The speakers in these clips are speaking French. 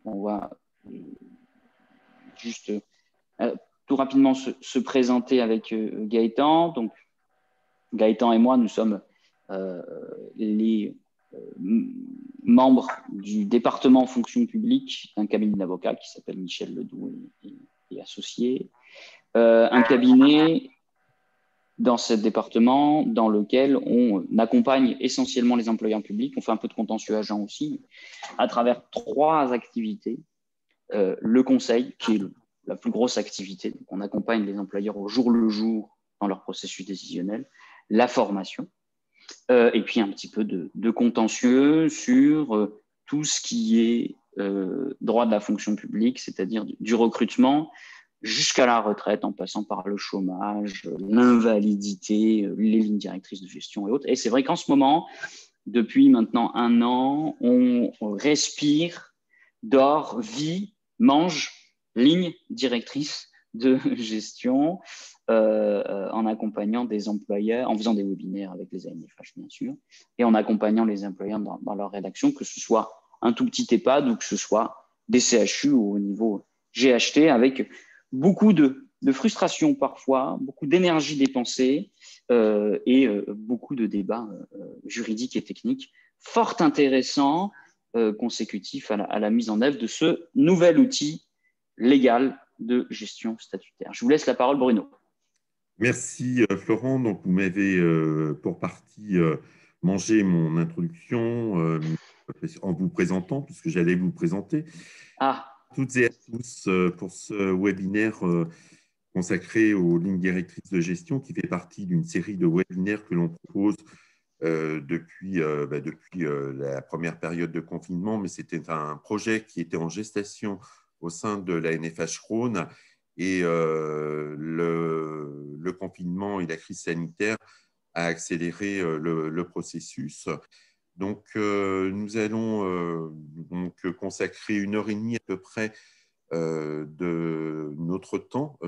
on va juste tout rapidement se présenter avec Gaëtan. Donc, Gaëtan et moi, nous sommes les membres du département fonction publique d'un cabinet d'avocats qui s'appelle Michel Ledoux et associés. Un cabinet dans ce département dans lequel on accompagne essentiellement les employeurs publics. On fait un peu de contentieux agent aussi, à travers 3 activités. Le conseil, qui est la plus grosse activité. Donc, on accompagne les employeurs au jour le jour dans leur processus décisionnel. La formation, et puis un petit peu de contentieux sur tout ce qui est droit de la fonction publique, c'est-à-dire du recrutement jusqu'à la retraite, en passant par le chômage, l'invalidité, les lignes directrices de gestion et autres. Et c'est vrai qu'en ce moment, depuis maintenant 1 an, on respire, dort, vit, mange, ligne directrice de gestion en accompagnant des employeurs, en faisant des webinaires avec les ANFH bien sûr, et en accompagnant les employeurs dans leur rédaction, que ce soit un tout petit EHPAD ou que ce soit des CHU ou au niveau GHT, avec beaucoup de frustration parfois, beaucoup d'énergie dépensée et beaucoup de débats juridiques et techniques fort intéressants consécutifs à la mise en œuvre de ce nouvel outil légal de gestion statutaire. Je vous laisse la parole, Bruno. Merci, Florent. Donc, vous m'avez pour partie mangé mon introduction en vous présentant, puisque j'allais vous présenter. Toutes et à tous pour ce webinaire consacré aux lignes directrices de gestion qui fait partie d'une série de webinaires que l'on propose depuis la première période de confinement, mais c'était un projet qui était en gestation au sein de la NFH Rhône et le confinement et la crise sanitaire a accéléré le processus. Donc, nous allons donc consacrer 1h30 à peu près de notre temps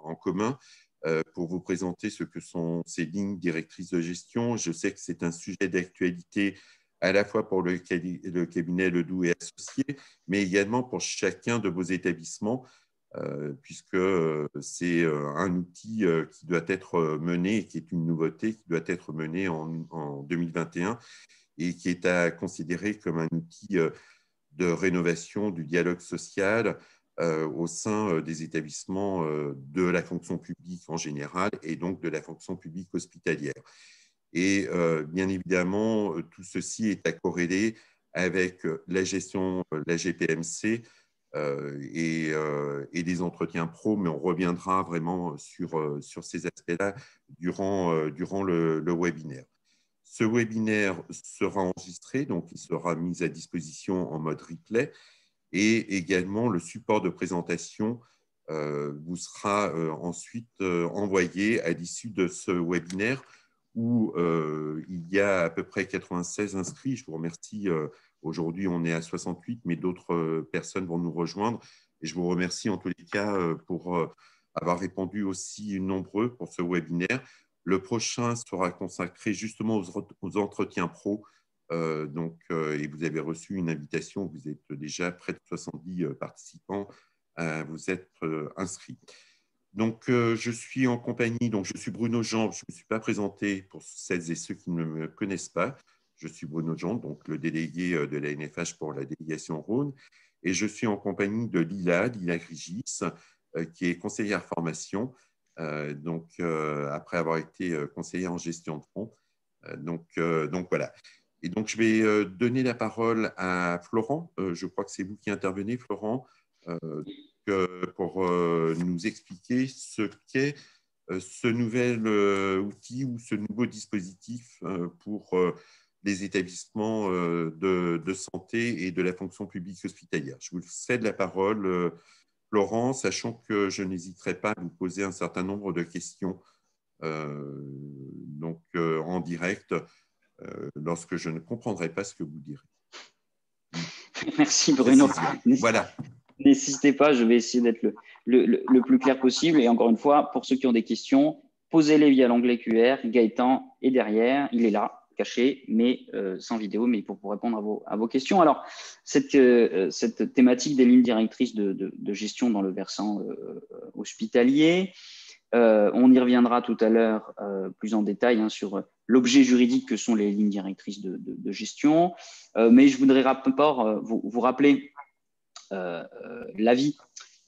en commun pour vous présenter ce que sont ces lignes directrices de gestion. Je sais que c'est un sujet d'actualité à la fois pour le cabinet Ledoux et Associés, mais également pour chacun de vos établissements, puisque c'est un outil qui doit être mené, qui est une nouveauté, qui doit être mené en 2021 et qui est à considérer comme un outil de rénovation du dialogue social au sein des établissements de la fonction publique en général et donc de la fonction publique hospitalière. Et bien évidemment, tout ceci est à corréler avec la gestion, la GPMC et des entretiens pro, mais on reviendra vraiment sur ces aspects-là durant le webinaire. Ce webinaire sera enregistré, donc il sera mis à disposition en mode replay et également le support de présentation vous sera ensuite envoyé à l'issue de ce webinaire où il y a à peu près 96 inscrits. Je vous remercie. Aujourd'hui, on est à 68, mais d'autres personnes vont nous rejoindre. Et je vous remercie en tous les cas pour avoir répondu aussi nombreux pour ce webinaire. Le prochain sera consacré justement aux entretiens pro. Et vous avez reçu une invitation. Vous êtes déjà près de 70 participants. Vous êtes inscrits. Donc, je suis en compagnie, donc je suis Bruno Jean, je ne me suis pas présenté pour celles et ceux qui ne me connaissent pas. Je suis Bruno Jean, donc le délégué de la NFH pour la délégation Rhône, et je suis en compagnie de Lila Grigis, qui est conseillère formation, après avoir été conseillère en gestion de fonds. Donc voilà. Et donc, je vais donner la parole à Florent. Je crois que c'est vous qui intervenez, Florent. Pour nous expliquer ce qu'est ce nouvel outil ou ce nouveau dispositif pour les établissements de santé et de la fonction publique hospitalière. Je vous cède la parole, Florent, sachant que je n'hésiterai pas à vous poser un certain nombre de questions en direct lorsque je ne comprendrai pas ce que vous direz. Merci Bruno. Voilà. N'hésitez pas, je vais essayer d'être le plus clair possible. Et encore une fois, pour ceux qui ont des questions, posez-les via l'onglet QR. Gaëtan est derrière, il est là. caché, mais sans vidéo, mais pour répondre à vos questions. Alors, cette thématique des lignes directrices de gestion dans le versant hospitalier, on y reviendra tout à l'heure plus en détail sur l'objet juridique que sont les lignes directrices de gestion, mais je voudrais vous rappeler l'avis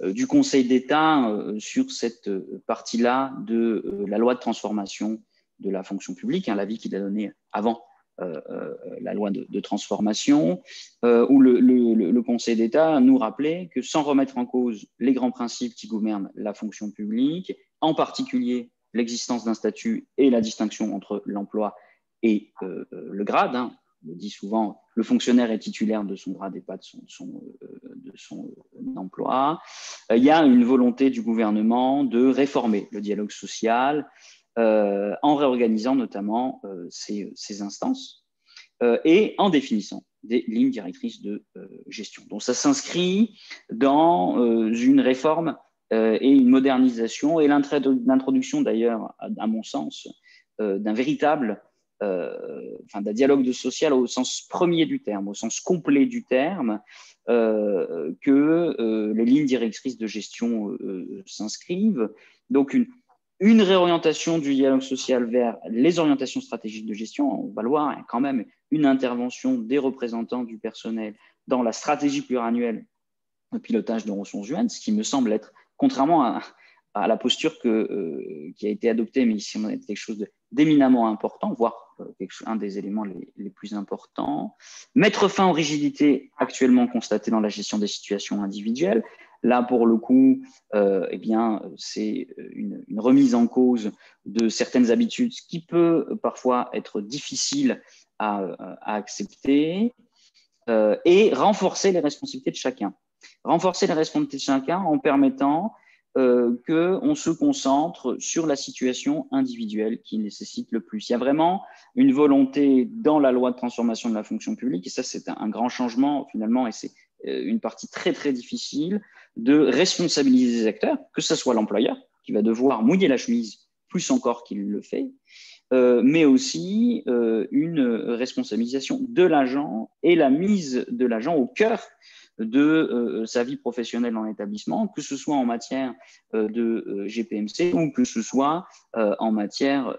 du Conseil d'État sur cette partie-là de la loi de transformation de la fonction publique, l'avis qu'il a donné avant la loi de transformation, où le Conseil d'État nous rappelait que sans remettre en cause les grands principes qui gouvernent la fonction publique, en particulier l'existence d'un statut et la distinction entre l'emploi et le grade, on le dit souvent, le fonctionnaire est titulaire de son grade et pas de son emploi. Il y a une volonté du gouvernement de réformer le dialogue social en réorganisant notamment ces instances et en définissant des lignes directrices de gestion. Donc ça s'inscrit dans une réforme et une modernisation et l'introduction d'ailleurs, à mon sens, d'un véritable d'un dialogue social au sens premier du terme, au sens complet du terme, que les lignes directrices de gestion s'inscrivent. Donc, une réorientation du dialogue social vers les orientations stratégiques de gestion. On va le voir, il y a quand même une intervention des représentants du personnel dans la stratégie pluriannuelle de pilotage de ressources humaines, ce qui me semble être, contrairement à la posture qui a été adoptée, mais ici on est quelque chose d'éminemment important, voire un des éléments les plus importants. Mettre fin aux rigidités actuellement constatées dans la gestion des situations individuelles. Là, pour le coup, c'est une remise en cause de certaines habitudes, ce qui peut parfois être difficile à accepter, et renforcer les responsabilités de chacun. Renforcer les responsabilités de chacun en permettant qu'on se concentre sur la situation individuelle qui nécessite le plus. Il y a vraiment une volonté dans la loi de transformation de la fonction publique, et ça c'est un grand changement finalement, et c'est une partie très très difficile, de responsabiliser les acteurs, que ce soit l'employeur qui va devoir mouiller la chemise plus encore qu'il le fait, mais aussi une responsabilisation de l'agent et la mise de l'agent au cœur de sa vie professionnelle en établissement, que ce soit en matière de GPMC ou que ce soit en matière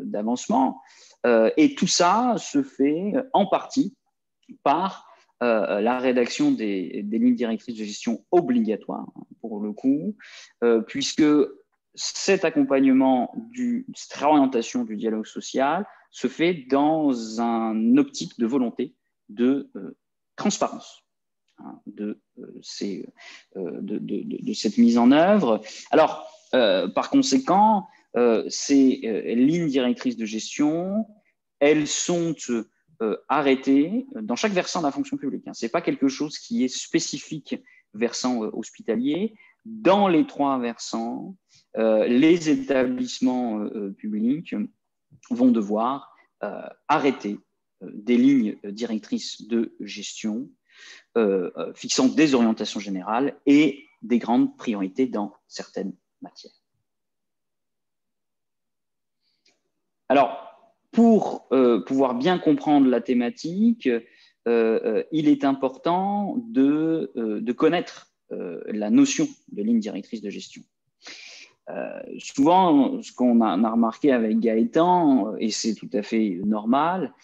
d'avancement. Et tout ça se fait en partie par la rédaction des lignes directrices de gestion obligatoires, pour le coup, puisque cet accompagnement, cette réorientation du dialogue social se fait dans une optique de volonté de transparence de cette mise en œuvre. Alors, par conséquent, ces lignes directrices de gestion, elles sont arrêtées dans chaque versant de la fonction publique. Ce n'est pas quelque chose qui est spécifique versant hospitalier. Dans les trois versants, les établissements publics vont devoir arrêter des lignes directrices de gestion fixant des orientations générales et des grandes priorités dans certaines matières. Alors, pour pouvoir bien comprendre la thématique, il est important de connaître la notion de ligne directrice de gestion. Souvent, ce qu'on a remarqué avec Gaëtan, et c'est tout à fait normal,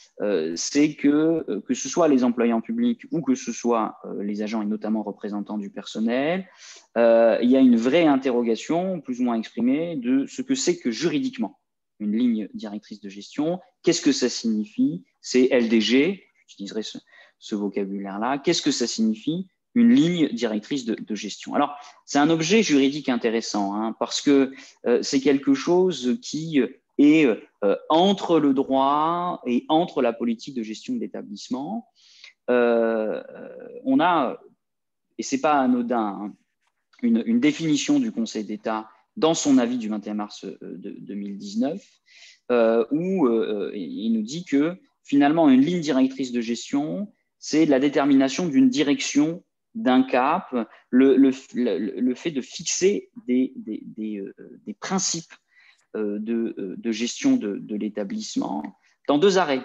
c'est que ce soit les employeurs publics ou que ce soit les agents et notamment représentants du personnel, il y a une vraie interrogation, plus ou moins exprimée, de ce que c'est que juridiquement une ligne directrice de gestion. Qu'est-ce que ça signifie? C'est LDG, j'utiliserai ce vocabulaire-là. Qu'est-ce que ça signifie? Une ligne directrice de gestion. Alors, c'est un objet juridique intéressant parce que c'est quelque chose qui est entre le droit et entre la politique de gestion de l'établissement. On a, et ce n'est pas anodin, une définition du Conseil d'État dans son avis du 21 mars 2019, où il nous dit que finalement, une ligne directrice de gestion, c'est la détermination d'une direction, d'un cap, le fait de fixer des principes de gestion de l'établissement dans deux arrêts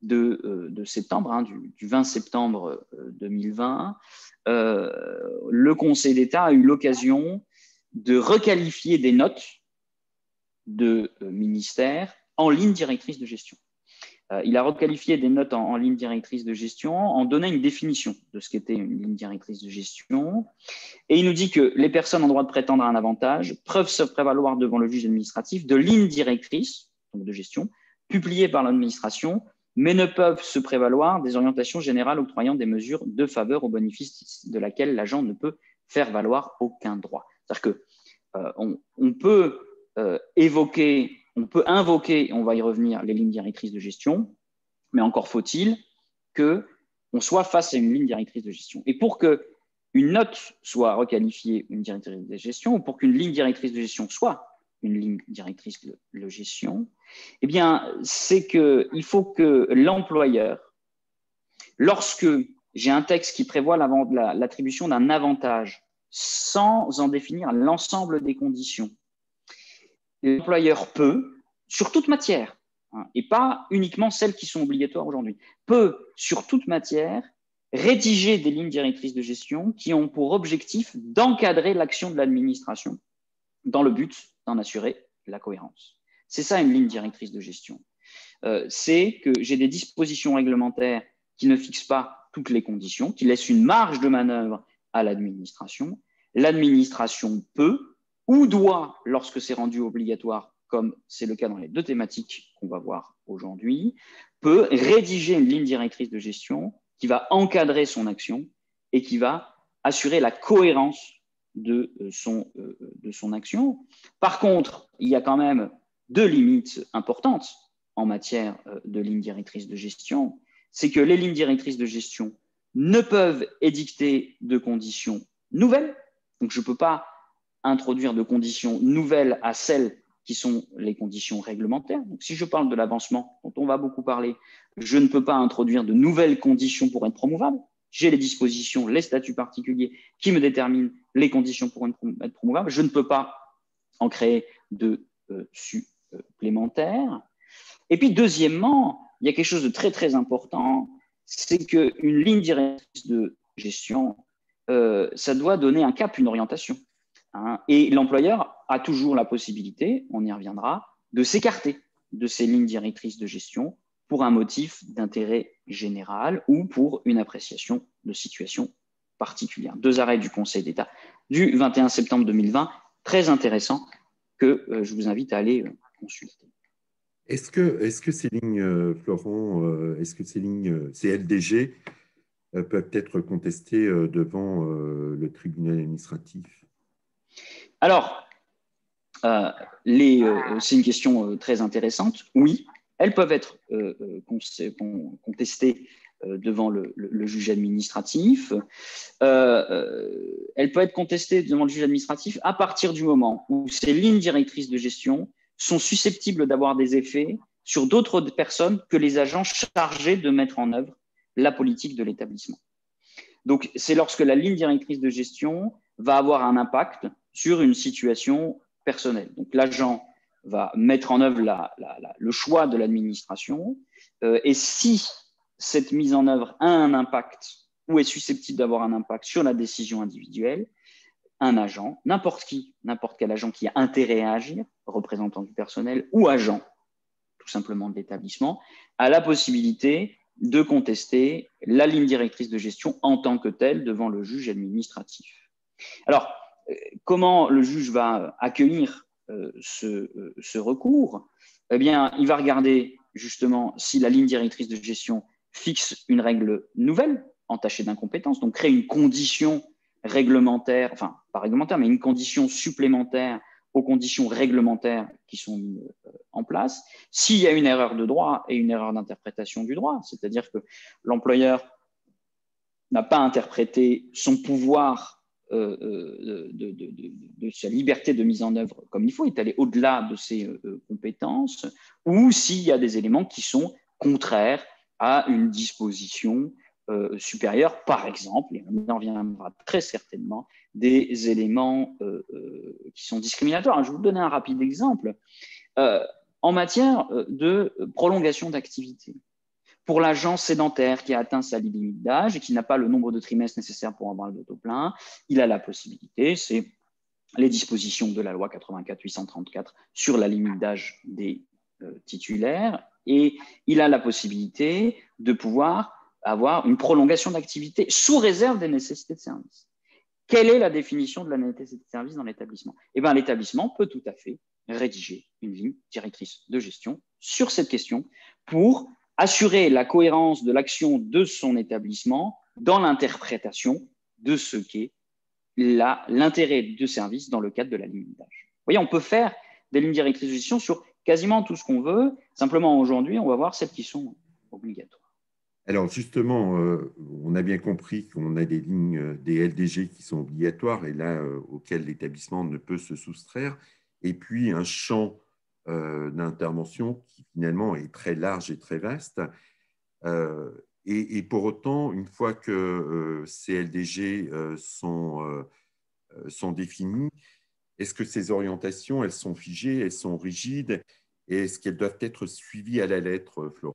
de septembre, hein, du 20 septembre 2020, le Conseil d'État a eu l'occasion de requalifier des notes de ministère en ligne directrice de gestion. Il a requalifié des notes en ligne directrice de gestion en donnant une définition de ce qu'était une ligne directrice de gestion. Et il nous dit que les personnes en droit de prétendre à un avantage peuvent se prévaloir devant le juge administratif de lignes directrices donc de gestion publiées par l'administration, mais ne peuvent se prévaloir des orientations générales octroyant des mesures de faveur au bénéfice de laquelle l'agent ne peut faire valoir aucun droit. C'est-à-dire qu'on peut évoquer, on peut invoquer, on va y revenir, les lignes directrices de gestion, mais encore faut-il qu'on soit face à une ligne directrice de gestion. Et pour qu'une note soit requalifiée une directrice de gestion, ou pour qu'une ligne directrice de gestion soit une ligne directrice de gestion, eh bien, c'est qu'il faut que l'employeur, lorsque j'ai un texte qui prévoit l'attribution d'un avantage sans en définir l'ensemble des conditions, l'employeur peut, sur toute matière, hein, et pas uniquement celles qui sont obligatoires aujourd'hui, peut, sur toute matière, rédiger des lignes directrices de gestion qui ont pour objectif d'encadrer l'action de l'administration dans le but d'en assurer la cohérence. C'est ça une ligne directrice de gestion. C'est que j'ai des dispositions réglementaires qui ne fixent pas toutes les conditions, qui laissent une marge de manœuvre à l'administration. L'administration peut ou doit, lorsque c'est rendu obligatoire, comme c'est le cas dans les deux thématiques qu'on va voir aujourd'hui, peut rédiger une ligne directrice de gestion qui va encadrer son action et qui va assurer la cohérence de son action. Par contre, il y a quand même deux limites importantes en matière de ligne directrice de gestion. C'est que les lignes directrices de gestion ne peuvent édicter de conditions nouvelles. Donc, je ne peux pas introduire de conditions nouvelles à celles qui sont les conditions réglementaires. Donc, si je parle de l'avancement, dont on va beaucoup parler, je ne peux pas introduire de nouvelles conditions pour être promouvable. J'ai les dispositions, les statuts particuliers qui me déterminent les conditions pour être promouvable. Je ne peux pas en créer de supplémentaires. Et puis, deuxièmement, il y a quelque chose de très, très important, c'est qu'une ligne directrice de gestion, ça doit donner un cap, une orientation. Hein, et l'employeur a toujours la possibilité, on y reviendra, de s'écarter de ces lignes directrices de gestion pour un motif d'intérêt général ou pour une appréciation de situation particulière. Deux arrêts du Conseil d'État du 21 septembre 2020, très intéressants, que je vous invite à aller consulter. Est-ce que ces lignes, Florent, est-ce que ces lignes, ces LDG, peuvent être contestées devant le tribunal administratif? Alors, c'est une question très intéressante. Oui, elles peuvent être contestées devant le juge administratif. Elles peuvent être contestées devant le juge administratif à partir du moment où ces lignes directrices de gestion sont susceptibles d'avoir des effets sur d'autres personnes que les agents chargés de mettre en œuvre la politique de l'établissement. Donc, c'est lorsque la ligne directrice de gestion va avoir un impact sur une situation personnelle. Donc, l'agent va mettre en œuvre le choix de l'administration et si cette mise en œuvre a un impact ou est susceptible d'avoir un impact sur la décision individuelle, un agent, n'importe quel agent qui a intérêt à agir, représentant du personnel ou agent tout simplement de l'établissement, a la possibilité de contester la ligne directrice de gestion en tant que telle devant le juge administratif. Alors, comment le juge va accueillir ce recours? Eh bien, il va regarder justement si la ligne directrice de gestion fixe une règle nouvelle entachée d'incompétence, donc crée une condition réglementaire, enfin pas réglementaire, mais une condition supplémentaire aux conditions réglementaires qui sont mises en place. S'il y a une erreur de droit et une erreur d'interprétation du droit, c'est-à-dire que l'employeur n'a pas interprété son pouvoir de sa liberté de mise en œuvre comme il faut, est allé au-delà de ses compétences, ou s'il y a des éléments qui sont contraires à une disposition supérieure, par exemple, et on en reviendra très certainement, des éléments qui sont discriminatoires. Je vais vous donner un rapide exemple. En en matière de prolongation d'activité. Pour l'agent sédentaire qui a atteint sa limite d'âge et qui n'a pas le nombre de trimestres nécessaires pour avoir le taux plein, il a la possibilité, c'est les dispositions de la loi 84-834 sur la limite d'âge des titulaires, et il a la possibilité de pouvoir avoir une prolongation d'activité sous réserve des nécessités de service. Quelle est la définition de la nécessité de service dans l'établissement? Eh bien, l'établissement peut tout à fait rédiger une ligne directrice de gestion sur cette question pour assurer la cohérence de l'action de son établissement dans l'interprétation de ce qu'est l'intérêt de service dans le cadre de la limite d'âge. Vous voyez, on peut faire des lignes directrices de gestion sur quasiment tout ce qu'on veut. Simplement, aujourd'hui, on va voir celles qui sont obligatoires. Alors justement, on a bien compris qu'on a des lignes, des LDG qui sont obligatoires et là, auxquelles l'établissement ne peut se soustraire, et puis un champ d'intervention qui finalement est très large et très vaste. Et pour autant, une fois que ces LDG sont définies, est-ce que ces orientations, elles sont figées, elles sont rigides, et est-ce qu'elles doivent être suivies à la lettre, Florent?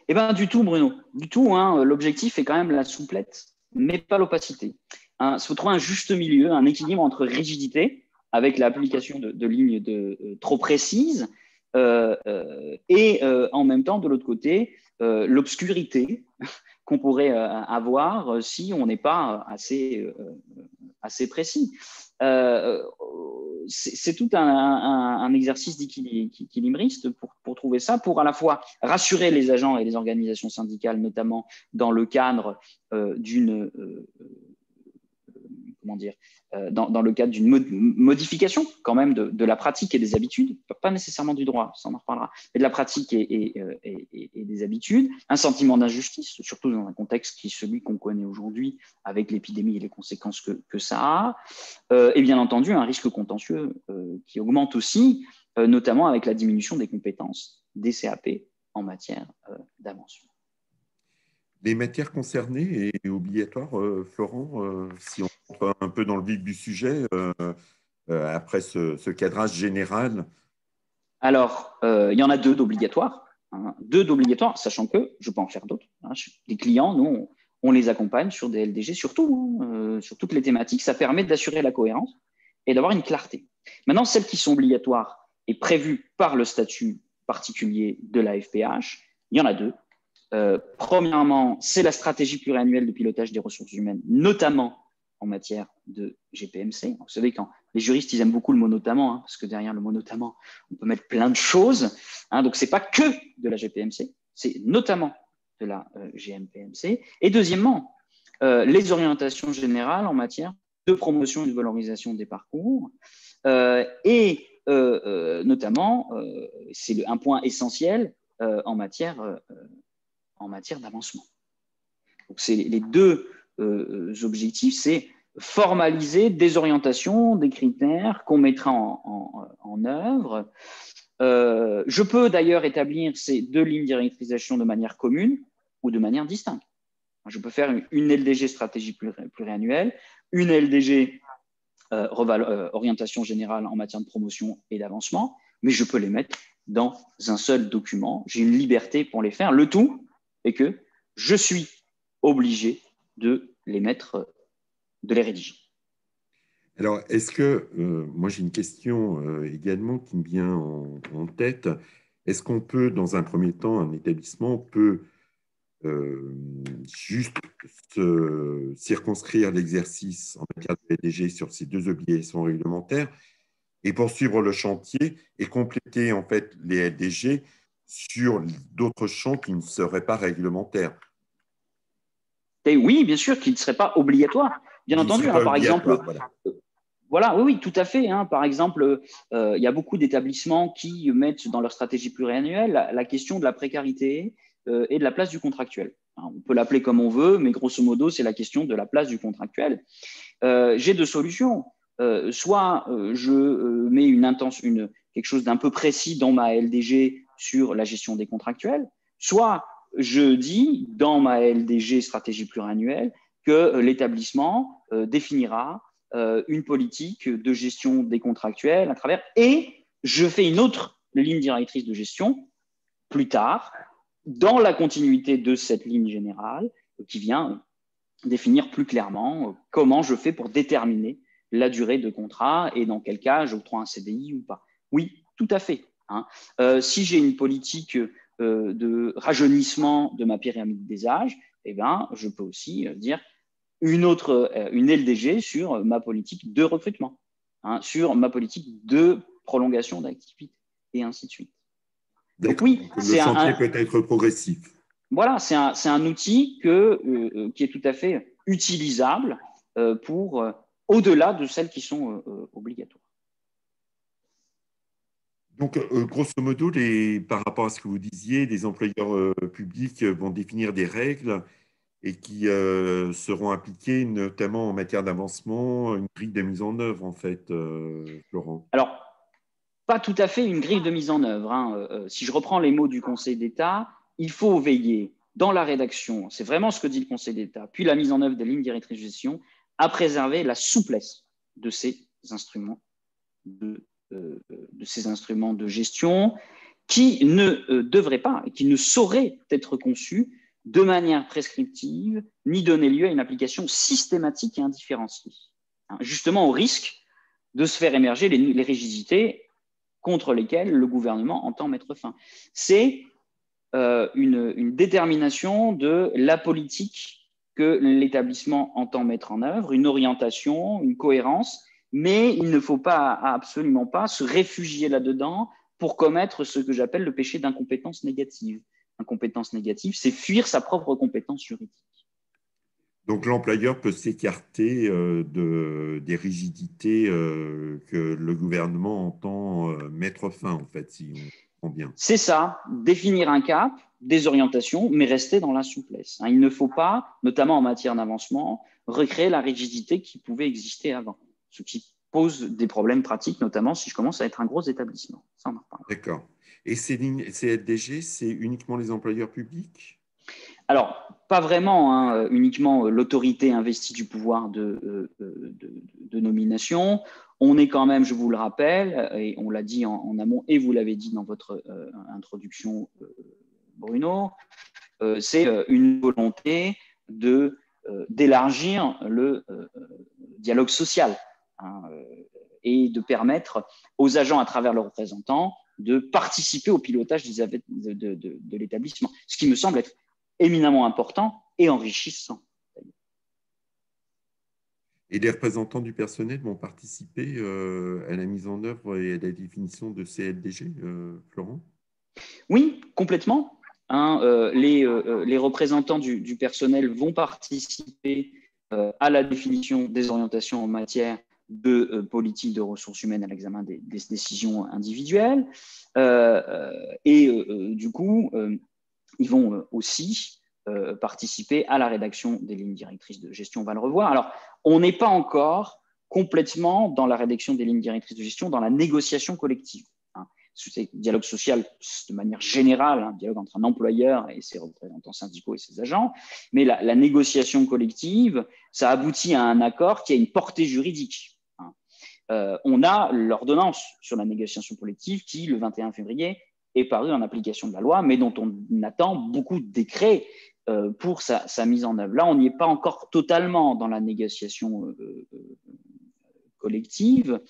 Eh bien, du tout, Bruno. Du tout. Hein. L'objectif est quand même la souplesse, mais pas l'opacité. Il faut trouver un juste milieu, un équilibre entre rigidité, avec l'application de lignes trop précises, et en même temps, de l'autre côté, l'obscurité qu'on pourrait avoir si on n'est pas assez précis. C'est tout un exercice d'équilibriste pour trouver ça, pour à la fois rassurer les agents et les organisations syndicales, notamment dans le cadre d'une dans le cadre d'une modification quand même de la pratique et des habitudes, pas nécessairement du droit, ça on en reparlera, mais de la pratique et des habitudes, un sentiment d'injustice, surtout dans un contexte qui est celui qu'on connaît aujourd'hui avec l'épidémie et les conséquences que ça a, et bien entendu un risque contentieux qui augmente aussi, notamment avec la diminution des compétences des CAP en matière d'avancement. Les matières concernées et obligatoires, Florent, si on rentre un peu dans le vif du sujet, après ce cadrage général. Alors, il y en a deux d'obligatoires, sachant que je peux en faire d'autres. Hein. Les clients, nous, on les accompagne sur des LDG, surtout, sur toutes les thématiques. Ça permet d'assurer la cohérence et d'avoir une clarté. Maintenant, celles qui sont obligatoires et prévues par le statut particulier de la FPH, il y en a deux. Premièrement, c'est la stratégie pluriannuelle de pilotage des ressources humaines, notamment en matière de GPMC. Vous savez, quand les juristes, ils aiment beaucoup le mot notamment, hein, parce que derrière le mot notamment, on peut mettre plein de choses. Hein, donc, ce n'est pas que de la GPMC, c'est notamment de la GMPMC. Et deuxièmement, les orientations générales en matière de promotion et de valorisation des parcours. Et notamment, c'est un point essentiel en matière d'avancement. Donc, c'est les deux objectifs, c'est formaliser des orientations, des critères qu'on mettra en œuvre. Je peux d'ailleurs établir ces deux lignes directrices d'action de manière commune ou de manière distincte. Je peux faire une LDG stratégie pluriannuelle, une LDG orientation générale en matière de promotion et d'avancement, mais je peux les mettre dans un seul document. J'ai une liberté pour les faire. Le tout est que je suis obligé de les rédiger. Alors, est-ce que, moi j'ai une question également qui me vient en tête, est-ce qu'on peut, dans un premier temps, un établissement peut juste circonscrire l'exercice en matière de LDG sur ces deux obligations réglementaires et poursuivre le chantier et compléter en fait les LDG sur d'autres champs qui ne seraient pas réglementaires? Et oui, bien sûr, qui ne serait pas obligatoire. Bien entendu, hein, par exemple. Voilà, oui, tout à fait. Hein. Par exemple, il y a beaucoup d'établissements qui mettent dans leur stratégie pluriannuelle la question de la précarité et de la place du contractuel. On peut l'appeler comme on veut, mais grosso modo, c'est la question de la place du contractuel. J'ai deux solutions. Soit je mets quelque chose d'un peu précis dans ma LDG sur la gestion des contractuels, soit je dis dans ma LDG stratégie pluriannuelle que l'établissement définira une politique de gestion des contractuels à travers, et je fais une autre ligne directrice de gestion plus tard, dans la continuité de cette ligne générale qui vient définir plus clairement comment je fais pour déterminer la durée de contrat et dans quel cas j'octroie un CDI ou pas. Oui, tout à fait. Si j'ai une politique de rajeunissement de ma pyramide des âges, eh ben, je peux aussi dire une LDG sur ma politique de recrutement, sur ma politique de prolongation d'activité et ainsi de suite. Donc oui, le chantier peut être progressif. Voilà, c'est un outil qui est tout à fait utilisable pour au-delà de celles qui sont obligatoires. Donc, grosso modo, par rapport à ce que vous disiez, les employeurs publics vont définir des règles et qui seront appliquées notamment en matière d'avancement, une grille de mise en œuvre, en fait, Florent. Alors, pas tout à fait une grille de mise en œuvre. Si je reprends les mots du Conseil d'État, il faut veiller dans la rédaction, c'est vraiment ce que dit le Conseil d'État, puis la mise en œuvre des lignes directrices de gestion, à préserver la souplesse de ces instruments de gestion qui ne devraient pas et qui ne sauraient être conçus de manière prescriptive ni donner lieu à une application systématique et indifférenciée, justement au risque de se faire émerger les rigidités contre lesquelles le gouvernement entend mettre fin. C'est une détermination de la politique que l'établissement entend mettre en œuvre, une orientation, une cohérence, mais il ne faut absolument pas se réfugier là-dedans pour commettre ce que j'appelle le péché d'incompétence négative. Incompétence négative, c'est fuir sa propre compétence juridique. Donc l'employeur peut s'écarter des rigidités que le gouvernement entend mettre fin, en fait, si on comprend bien. C'est ça, définir un cap, des orientations, mais rester dans la souplesse. Il ne faut pas, notamment en matière d'avancement, recréer la rigidité qui pouvait exister avant, ce qui pose des problèmes pratiques, notamment si je commence à être un gros établissement. Ça, on en reparle. D'accord. Et ces LDG, c'est uniquement les employeurs publics ? Alors, pas vraiment, uniquement l'autorité investie du pouvoir de nomination. On est quand même, je vous le rappelle, et on l'a dit en amont, et vous l'avez dit dans votre introduction, Bruno, c'est une volonté d'élargir le dialogue social et de permettre aux agents, à travers leurs représentants, de participer au pilotage de l'établissement, ce qui me semble être éminemment important et enrichissant. Et les représentants du personnel vont participer à la mise en œuvre et à la définition de ces LDG, Florent ? Oui, complètement. Les représentants du personnel vont participer à la définition des orientations en matière de politique de ressources humaines à l'examen des décisions individuelles. Du coup, ils vont aussi participer à la rédaction des lignes directrices de gestion. On va le revoir. Alors, on n'est pas encore complètement dans la rédaction des lignes directrices de gestion, dans la négociation collective. C'est dialogue social de manière générale, dialogue entre un employeur et ses représentants syndicaux et ses agents, mais la négociation collective, ça aboutit à un accord qui a une portée juridique. On a l'ordonnance sur la négociation collective qui, le 21 février, est parue en application de la loi, mais dont on attend beaucoup de décrets pour sa mise en œuvre. Là, on n'y est pas encore totalement dans la négociation collective,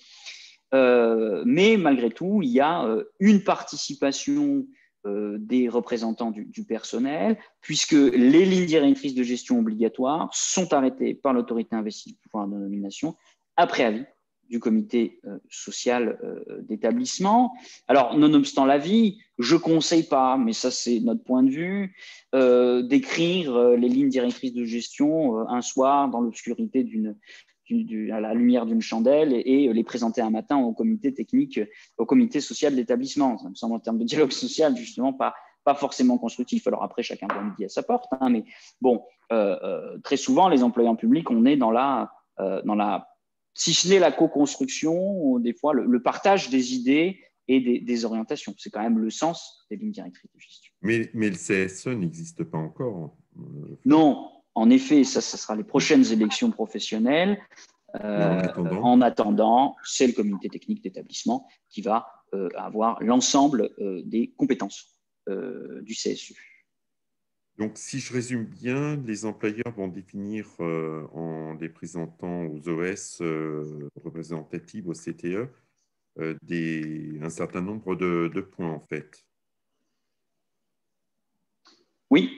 mais malgré tout, il y a une participation des représentants du personnel, puisque les lignes directrices de gestion obligatoires sont arrêtées par l'autorité investie du pouvoir de nomination après avis du comité social d'établissement. Alors, nonobstant l'avis, je ne conseille pas, mais ça c'est notre point de vue, d'écrire les lignes directrices de gestion un soir dans l'obscurité à la lumière d'une chandelle et les présenter un matin au comité technique, au comité social de l'établissement. Ça me semble en termes de dialogue social justement pas forcément constructif. Alors après, chacun voit midi à sa porte, mais bon, très souvent, les employeurs publics, on est dans la si ce n'est la co-construction, des fois le partage des idées et des orientations. C'est quand même le sens des lignes directrices de gestion. Mais le CSE n'existe pas encore. Non, en effet, ça sera les prochaines élections professionnelles. Et en attendant, En attendant, c'est le comité technique d'établissement qui va avoir l'ensemble des compétences du CSU. donc si je résume bien, les employeurs vont définir en les présentant aux OS représentatives, au CTE, un certain nombre de points en fait. Oui,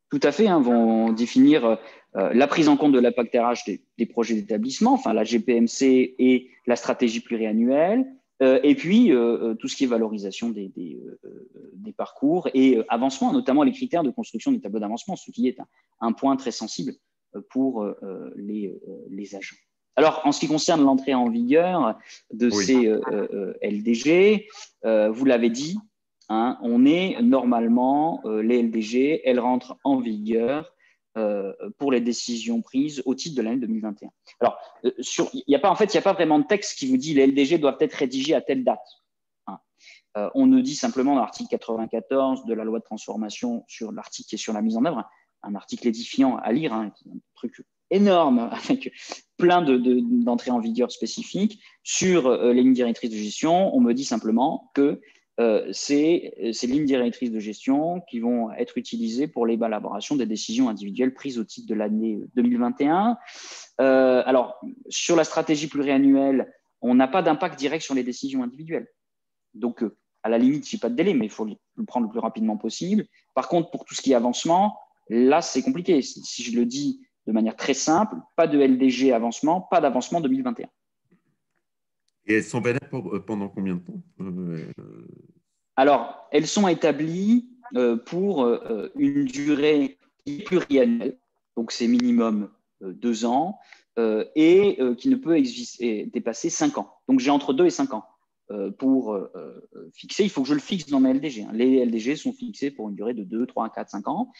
tout à fait, hein, vont définir la prise en compte de l'impact RH des projets d'établissement, enfin la GPMC et la stratégie pluriannuelle, et puis tout ce qui est valorisation des parcours et avancement, notamment les critères de construction des tableaux d'avancement, ce qui est un point très sensible pour les agents. Alors, en ce qui concerne l'entrée en vigueur de ces LDG, vous l'avez dit, hein, on est normalement, les LDG, elles rentrent en vigueur pour les décisions prises au titre de l'année 2021. Alors, il n'y a pas vraiment de texte qui vous dit les LDG doivent être rédigés à telle date. Hein. On ne dit simplement dans l'article 94 de la loi de transformation sur l'article qui est sur la mise en œuvre, un article édifiant à lire, hein, un truc énorme avec plein d'entrées en vigueur spécifiques sur les lignes directrices de gestion. On me dit simplement que c'est ces lignes directrices de gestion qui vont être utilisées pour l'élaboration des décisions individuelles prises au titre de l'année 2021. Alors, sur la stratégie pluriannuelle, on n'a pas d'impact direct sur les décisions individuelles. Donc, à la limite, je n'ai pas de délai, mais il faut le prendre le plus rapidement possible. Par contre, pour tout ce qui est avancement, là, c'est compliqué. Si je le dis de manière très simple, pas de LDG avancement, pas d'avancement 2021. Et elles sont valables pendant combien de temps Alors, elles sont établies pour une durée pluriannuelle, donc c'est minimum 2 ans, et qui ne peut dépasser 5 ans. Donc, j'ai entre 2 et 5 ans pour fixer. Il faut que je le fixe dans mes LDG. Hein. Les LDG sont fixés pour une durée de 2, 3, 4, 5 ans.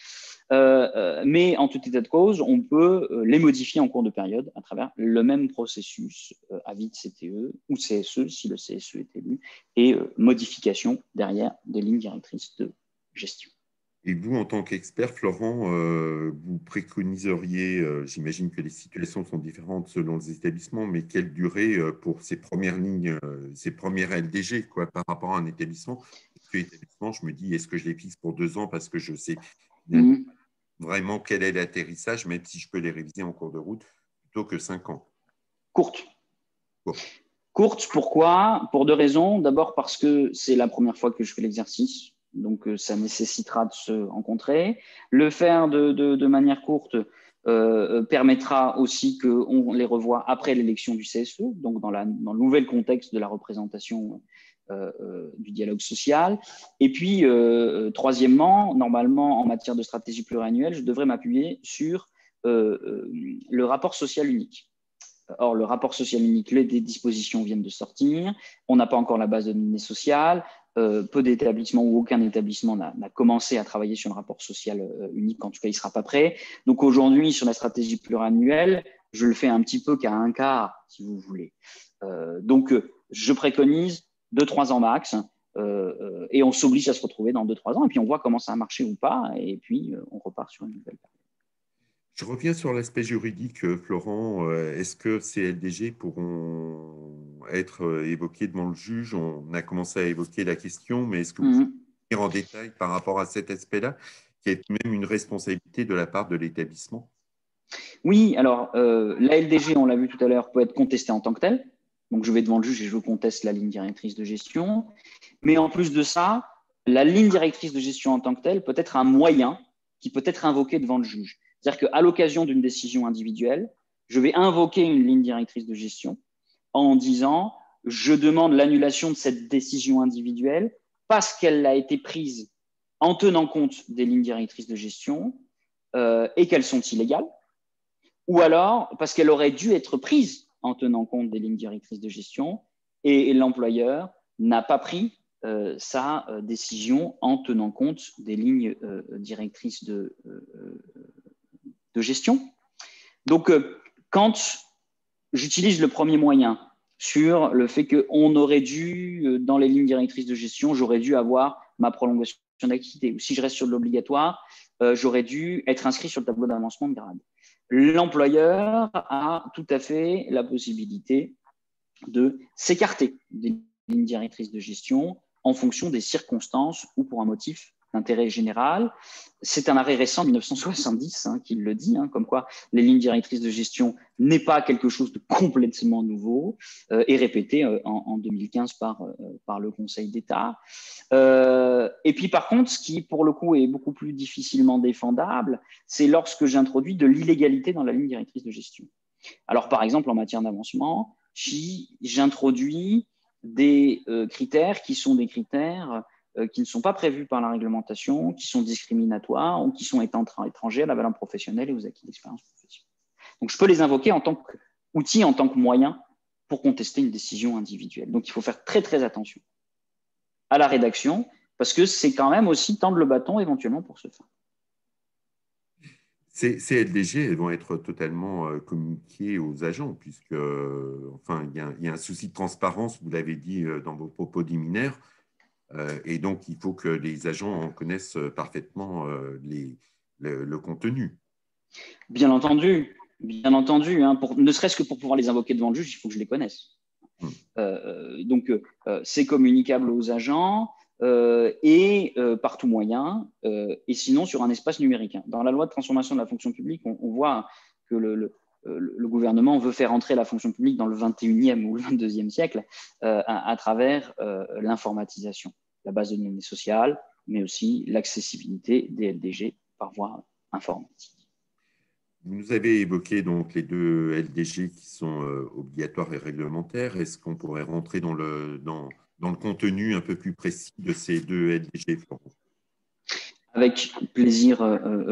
Mais en tout état de cause, on peut les modifier en cours de période à travers le même processus, avis de CTE ou CSE si le CSE est élu, et modification derrière des lignes directrices de gestion. Et vous, en tant qu'expert, Florent, vous préconiseriez, j'imagine que les situations sont différentes selon les établissements, mais quelle durée pour ces premières lignes, ces premières LDG quoi, par rapport à un établissement? Parce que l'établissement, je me dis, est-ce que je les fixe pour 2 ans parce que je sais vraiment quel est l'atterrissage, même si je peux les réviser en cours de route, plutôt que 5 ans? Courte. Courte, pourquoi? Pour 2 raisons. D'abord parce que c'est la première fois que je fais l'exercice. Donc, ça nécessitera de se rencontrer. Le faire de manière courte permettra aussi qu'on les revoie après l'élection du CSE, donc dans le nouvel contexte de la représentation du dialogue social. Et puis, troisièmement, normalement, en matière de stratégie pluriannuelle, je devrais m'appuyer sur le rapport social unique. Or, le rapport social unique, les dispositions viennent de sortir. On n'a pas encore la base de données sociales. Peu d'établissements ou aucun établissement n'a commencé à travailler sur le rapport social unique. En tout cas, il ne sera pas prêt. Donc, aujourd'hui, sur la stratégie pluriannuelle, je le fais un petit peu qu'à un quart, si vous voulez. Donc, je préconise 2-3 ans max. Et on s'oblige à se retrouver dans 2-3 ans. Et puis, on voit comment ça a marché ou pas. Et puis, on repart sur une nouvelle période. Je reviens sur l'aspect juridique, Florent. Est-ce que ces LDG pourront être évoqués devant le juge? On a commencé à évoquer la question, mais est-ce que vous pouvez dire en détail par rapport à cet aspect-là, qui est même une responsabilité de la part de l'établissement? Oui, alors la LDG, on l'a vu tout à l'heure, peut être contestée en tant que telle. Donc, je vais devant le juge et je conteste la ligne directrice de gestion. Mais en plus de ça, la ligne directrice de gestion en tant que telle peut être un moyen qui peut être invoqué devant le juge. C'est-à-dire qu'à l'occasion d'une décision individuelle, je vais invoquer une ligne directrice de gestion en disant « je demande l'annulation de cette décision individuelle parce qu'elle a été prise en tenant compte des lignes directrices de gestion et qu'elles sont illégales, ou alors parce qu'elle aurait dû être prise en tenant compte des lignes directrices de gestion et l'employeur n'a pas pris sa décision en tenant compte des lignes directrices de gestion. » Donc, quand j'utilise le premier moyen sur le fait qu'on aurait dû, dans les lignes directrices de gestion, j'aurais dû avoir ma prolongation d'activité, ou si je reste sur de l'obligatoire, j'aurais dû être inscrit sur le tableau d'avancement de grade. l'employeur a tout à fait la possibilité de s'écarter des lignes directrices de gestion en fonction des circonstances ou pour un motif d'intérêt général. C'est un arrêt récent, 1970, qui le dit, comme quoi les lignes directrices de gestion n'est pas quelque chose de complètement nouveau, et répété en 2015 par le Conseil d'État. Et puis par contre, ce qui pour le coup est beaucoup plus difficilement défendable, c'est lorsque j'introduis de l'illégalité dans la ligne directrice de gestion. Alors par exemple, en matière d'avancement, si j'introduis des critères qui sont des critères qui ne sont pas prévus par la réglementation, qui sont discriminatoires ou qui sont étrangers à la valeur professionnelle et aux acquis d'expérience professionnelle. Donc, je peux les invoquer en tant qu'outil, en tant que moyen pour contester une décision individuelle. Donc, il faut faire très, très attention à la rédaction parce que c'est quand même aussi tendre le bâton éventuellement pour ce faire. Ces LDG, elles vont être totalement communiquées aux agents, puisque, enfin, il y a un souci de transparence, vous l'avez dit dans vos propos liminaires, et donc il faut que les agents en connaissent parfaitement le contenu. Bien entendu, ne serait-ce que pour pouvoir les invoquer devant le juge, il faut que je les connaisse. Donc, c'est communicable aux agents. Et par tout moyen, et sinon sur un espace numérique. Dans la loi de transformation de la fonction publique, on voit que le gouvernement veut faire entrer la fonction publique dans le 21e ou le 22e siècle à travers l'informatisation, la base de données sociales, mais aussi l'accessibilité des LDG par voie informatique. Vous nous avez évoqué donc les deux LDG qui sont obligatoires et réglementaires. Est-ce qu'on pourrait rentrer dans le contenu un peu plus précis de ces deux LDG, Florent ? Avec plaisir,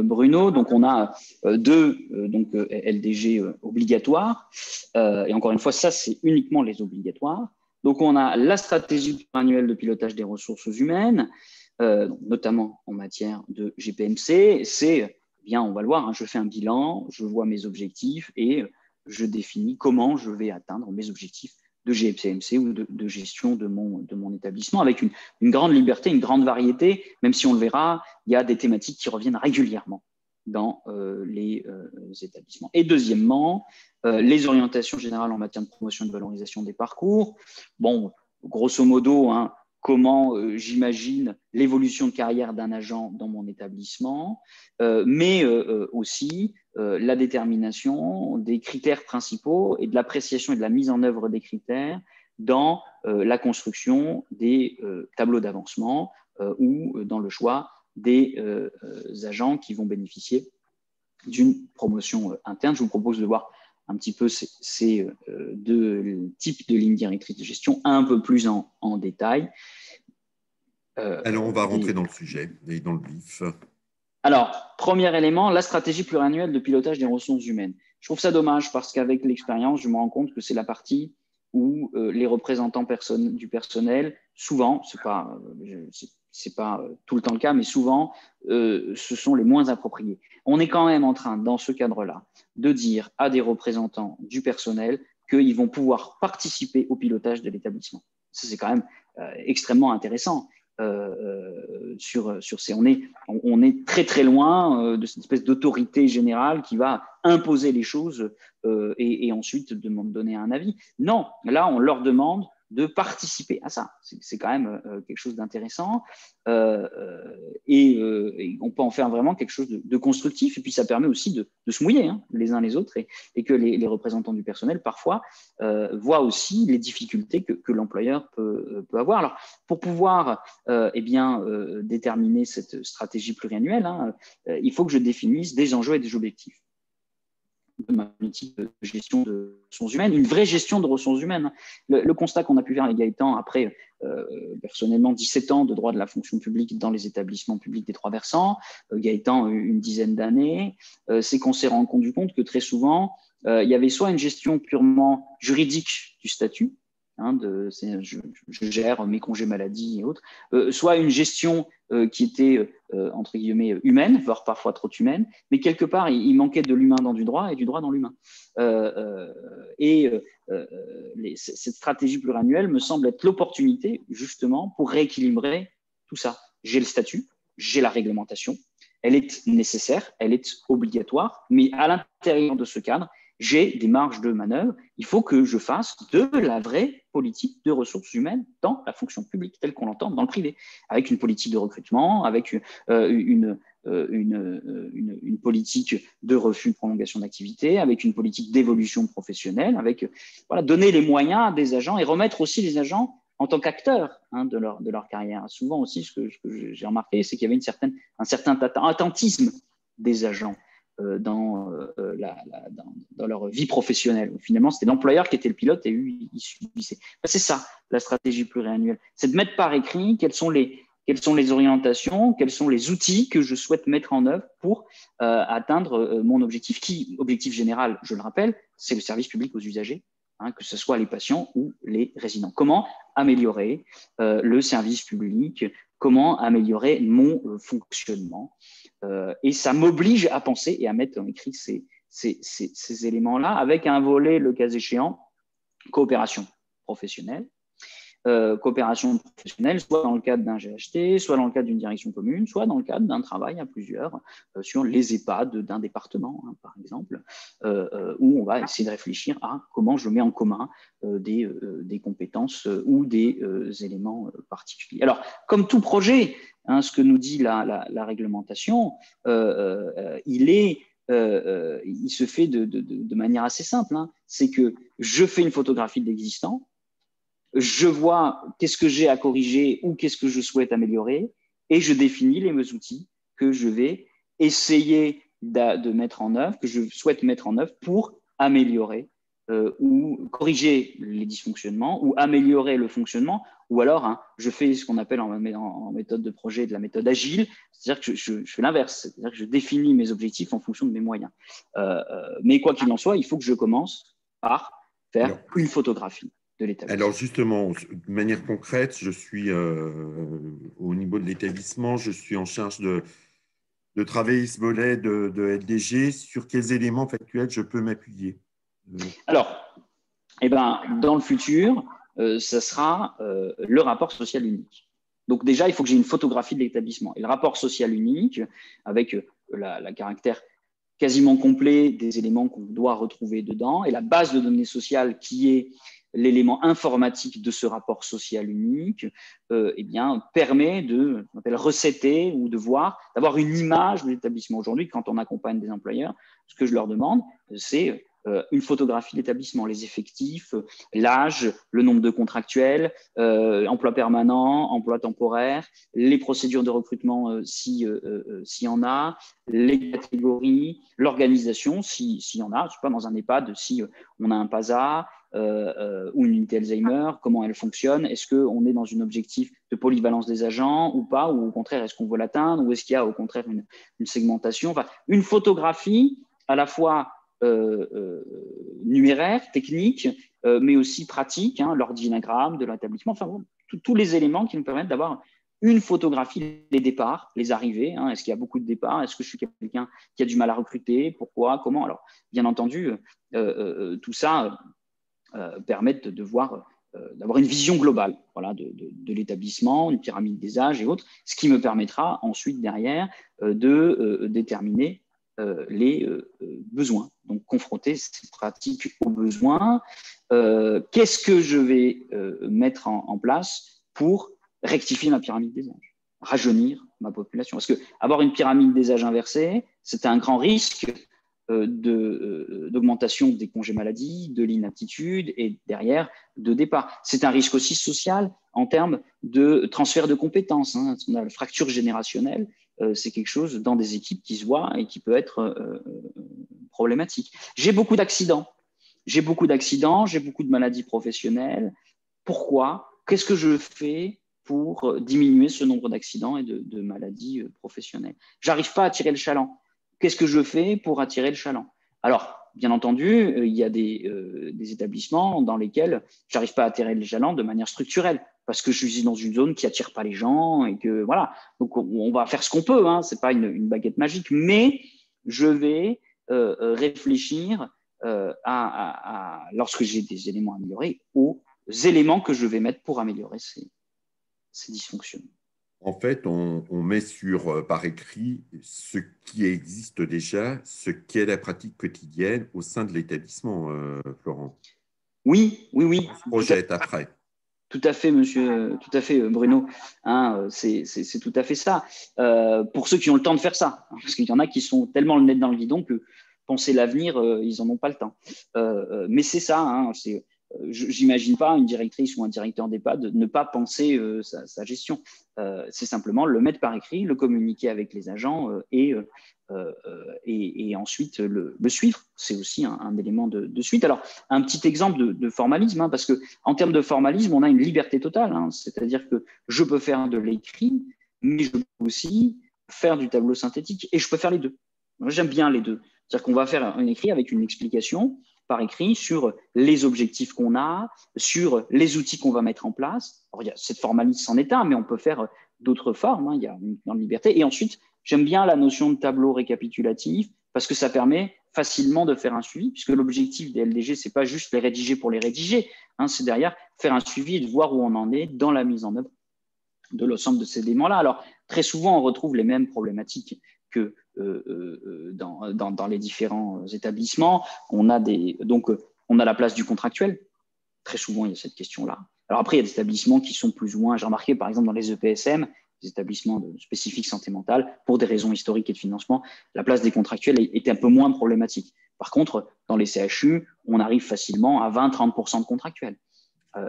Bruno. Donc, on a deux LDG obligatoires. Et encore une fois, ça, c'est uniquement les obligatoires. Donc, on a la stratégie annuelle de pilotage des ressources humaines, notamment en matière de GPMC. C'est, bien, on va le voir, je fais un bilan, je vois mes objectifs et je définis comment je vais atteindre mes objectifs de GPMC ou de gestion de mon établissement, avec une grande liberté, une grande variété, même si on le verra, il y a des thématiques qui reviennent régulièrement dans les établissements. Et deuxièmement, les orientations générales en matière de promotion et de valorisation des parcours. Bon, grosso modo, comment j'imagine l'évolution de carrière d'un agent dans mon établissement, mais aussi la détermination des critères principaux et de l'appréciation et de la mise en œuvre des critères dans la construction des tableaux d'avancement ou dans le choix des agents qui vont bénéficier d'une promotion interne. Je vous propose de voir un petit peu ces deux types de lignes directrices de gestion un peu plus en détail. Alors, on va rentrer dans le sujet et dans le vif. Alors, premier élément, la stratégie pluriannuelle de pilotage des ressources humaines. Je trouve ça dommage parce qu'avec l'expérience, je me rends compte que c'est la partie où les représentants du personnel, souvent, c'est pas tout le temps le cas, mais souvent, ce sont les moins appropriés. On est quand même en train, dans ce cadre-là, de dire à des représentants du personnel qu'ils vont pouvoir participer au pilotage de l'établissement. Ça, c'est quand même extrêmement intéressant. On est très très loin de cette espèce d'autorité générale qui va imposer les choses et ensuite donner un avis. Non, là on leur demande de participer à ça. C'est quand même quelque chose d'intéressant et on peut en faire vraiment quelque chose de constructif et puis ça permet aussi de se mouiller les uns les autres et que les représentants du personnel parfois voient aussi les difficultés que l'employeur peut avoir. Alors, pour pouvoir déterminer cette stratégie pluriannuelle, il faut que je définisse des enjeux et des objectifs de ma politique de gestion de ressources humaines, une vraie gestion de ressources humaines. Le constat qu'on a pu faire avec Gaëtan après, personnellement, 17 ans de droit de la fonction publique dans les établissements publics des trois versants, Gaëtan une dizaine d'années, c'est qu'on s'est rendu compte que très souvent, il y avait soit une gestion purement juridique du statut, je gère mes congés maladie et autres, soit une gestion qui était entre guillemets humaine, voire parfois trop humaine, mais quelque part il manquait de l'humain dans du droit et du droit dans l'humain. Cette stratégie pluriannuelle me semble être l'opportunité justement pour rééquilibrer tout ça. J'ai le statut, j'ai la réglementation, elle est nécessaire, elle est obligatoire, mais à l'intérieur de ce cadre, j'ai des marges de manœuvre. Il faut que je fasse de la vraie politique de ressources humaines dans la fonction publique, telle qu'on l'entend dans le privé, avec une politique de recrutement, avec une politique de refus de prolongation d'activité, avec une politique d'évolution professionnelle, avec donner les moyens à des agents et remettre aussi les agents en tant qu'acteurs de leur carrière. Souvent aussi, ce que j'ai remarqué, c'est qu'il y avait un certain attentisme des agents dans leur vie professionnelle. Finalement, c'était l'employeur qui était le pilote et lui, il subissait. C'est ça, la stratégie pluriannuelle. C'est de mettre par écrit quelles sont les orientations, quels sont les outils que je souhaite mettre en œuvre pour atteindre mon objectif, objectif général, je le rappelle, c'est le service public aux usagers, que ce soit les patients ou les résidents. Comment améliorer le service public, comment améliorer mon fonctionnement. Et ça m'oblige à penser et à mettre en écrit ces éléments-là avec un volet, le cas échéant, coopération professionnelle. Coopération professionnelle, soit dans le cadre d'un GHT, soit dans le cadre d'une direction commune, soit dans le cadre d'un travail à plusieurs sur les EHPAD d'un département, par exemple, où on va essayer de réfléchir à comment je mets en commun des compétences ou des éléments particuliers. Alors, comme tout projet, ce que nous dit la réglementation, il se fait de manière assez simple. C'est que je fais une photographie de l'existant, je vois qu'est-ce que j'ai à corriger ou qu'est-ce que je souhaite améliorer et je définis les outils que je vais essayer de mettre en œuvre, que je souhaite mettre en œuvre pour améliorer ou corriger les dysfonctionnements ou améliorer le fonctionnement. Ou alors, je fais ce qu'on appelle en méthode de projet de la méthode agile, c'est-à-dire que je fais l'inverse, c'est-à-dire que je définis mes objectifs en fonction de mes moyens. Mais quoi qu'il en soit, il faut que je commence par faire une photographie. Alors justement, de manière concrète, je suis au niveau de l'établissement, je suis en charge de travailler ce volet de LDG. Sur quels éléments factuels je peux m'appuyer? Alors, dans le futur, ça sera le rapport social unique. Donc déjà, il faut que j'ai une photographie de l'établissement. Et le rapport social unique, avec le caractère quasiment complet des éléments qu'on doit retrouver dedans, et la base de données sociales qui est l'élément informatique de ce rapport social unique, permet de recéter ou d'avoir une image de l'établissement. Aujourd'hui, quand on accompagne des employeurs, ce que je leur demande, c'est une photographie de l'établissement, les effectifs, l'âge, le nombre de contractuels, emploi permanent, emploi temporaire, les procédures de recrutement s'il y en a, les catégories, l'organisation s'il y en a, je sais pas, dans un EHPAD, si on a un PASA ou une unité Alzheimer, comment elle fonctionne, est-ce qu'on est dans un objectif de polyvalence des agents ou pas, ou au contraire, est-ce qu'on veut l'atteindre, ou est-ce qu'il y a au contraire une segmentation, enfin, une photographie à la fois numéraire, technique, mais aussi pratique, l'ordinagramme de l'établissement, enfin tous les éléments qui nous permettent d'avoir une photographie des départs, les arrivées. Est-ce qu'il y a beaucoup de départs? Est-ce que je suis quelqu'un qui a du mal à recruter? Pourquoi? Comment? Alors, bien entendu, tout ça permet de voir, d'avoir une vision globale de l'établissement, une pyramide des âges et autres, ce qui me permettra ensuite, derrière, de déterminer les besoins. Donc, confronter ces pratiques aux besoins. Qu'est-ce que je vais mettre en place pour rectifier ma pyramide des âges, rajeunir ma population? Parce qu'avoir une pyramide des âges inversée, c'est un grand risque d'augmentation des congés maladie, de l'inaptitude et derrière de départ. C'est un risque aussi social en termes de transfert de compétences. On a la fracture générationnelle. C'est quelque chose dans des équipes qui se voit et qui peut être problématique. J'ai beaucoup d'accidents. J'ai beaucoup de maladies professionnelles. Pourquoi? Qu'est-ce que je fais pour diminuer ce nombre d'accidents et de maladies professionnelles? J'arrive pas à tirer le chaland. Qu'est-ce que je fais pour attirer le chaland? Alors, bien entendu, il y a des établissements dans lesquels j'arrive pas à attirer le chaland de manière structurelle, parce que je suis dans une zone qui attire pas les gens et que voilà. Donc on va faire ce qu'on peut. C'est pas une baguette magique, mais je vais réfléchir lorsque j'ai des éléments améliorés aux éléments que je vais mettre pour améliorer ces dysfonctionnements. En fait, on met par écrit ce qui existe déjà, ce qu'est la pratique quotidienne au sein de l'établissement, Florent. Oui, oui, oui, On se projette après. tout à fait, monsieur, tout à fait, Bruno. Hein, c'est tout à fait ça. Pour ceux qui ont le temps de faire ça, hein, parce qu'il y en a qui sont tellement le nez dans le guidon que penser l'avenir, ils n'en ont pas le temps. Mais c'est ça. Hein, j'imagine pas une directrice ou un directeur d'EHPAD ne pas penser sa gestion. C'est simplement le mettre par écrit, le communiquer avec les agents et ensuite le suivre. C'est aussi un élément de suite. Alors, un petit exemple de formalisme, hein, parce que en termes de formalisme, on a une liberté totale. Hein, c'est-à-dire que je peux faire de l'écrit, mais je peux aussi faire du tableau synthétique et je peux faire les deux. Moi, j'aime bien les deux. C'est-à-dire qu'on va faire un écrit avec une explication par écrit sur les objectifs qu'on a, sur les outils qu'on va mettre en place. Alors, il y a cette formalisme en état, mais on peut faire d'autres formes. Hein, il y a une grande liberté. Et ensuite, j'aime bien la notion de tableau récapitulatif parce que ça permet facilement de faire un suivi, puisque l'objectif des LDG, ce n'est pas juste les rédiger pour les rédiger, hein, c'est derrière faire un suivi et de voir où on en est dans la mise en œuvre de l'ensemble de ces éléments-là. Alors, très souvent, on retrouve les mêmes problématiques que dans les différents établissements. On a la place du contractuel. Très souvent, il y a cette question-là. Alors après, il y a des établissements qui sont plus ou moins, j'ai remarqué par exemple dans les EPSM, des établissements spécifiques santé mentale, pour des raisons historiques et de financement, la place des contractuels est un peu moins problématique. Par contre, dans les CHU, on arrive facilement à 20-30% de contractuels.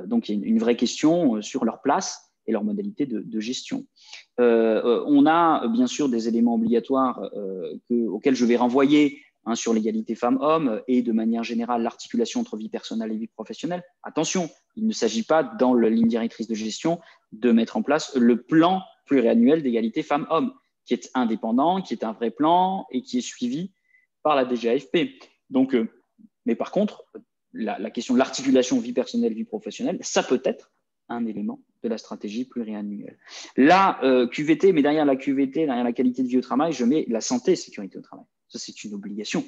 Donc, il y a une vraie question sur leur place et leur modalité de gestion. On a bien sûr des éléments obligatoires auxquels je vais renvoyer hein, sur l'égalité femmes-hommes et de manière générale l'articulation entre vie personnelle et vie professionnelle. Attention, il ne s'agit pas dans la ligne directrice de gestion de mettre en place le plan pluriannuel d'égalité femmes-hommes, qui est indépendant, qui est un vrai plan et qui est suivi par la DGAFP. Donc, mais par contre, la question de l'articulation vie personnelle, vie professionnelle, ça peut être un élément de la stratégie pluriannuelle. La QVT, mais derrière la QVT, derrière la qualité de vie au travail, je mets la santé et sécurité au travail. Ça, c'est une obligation.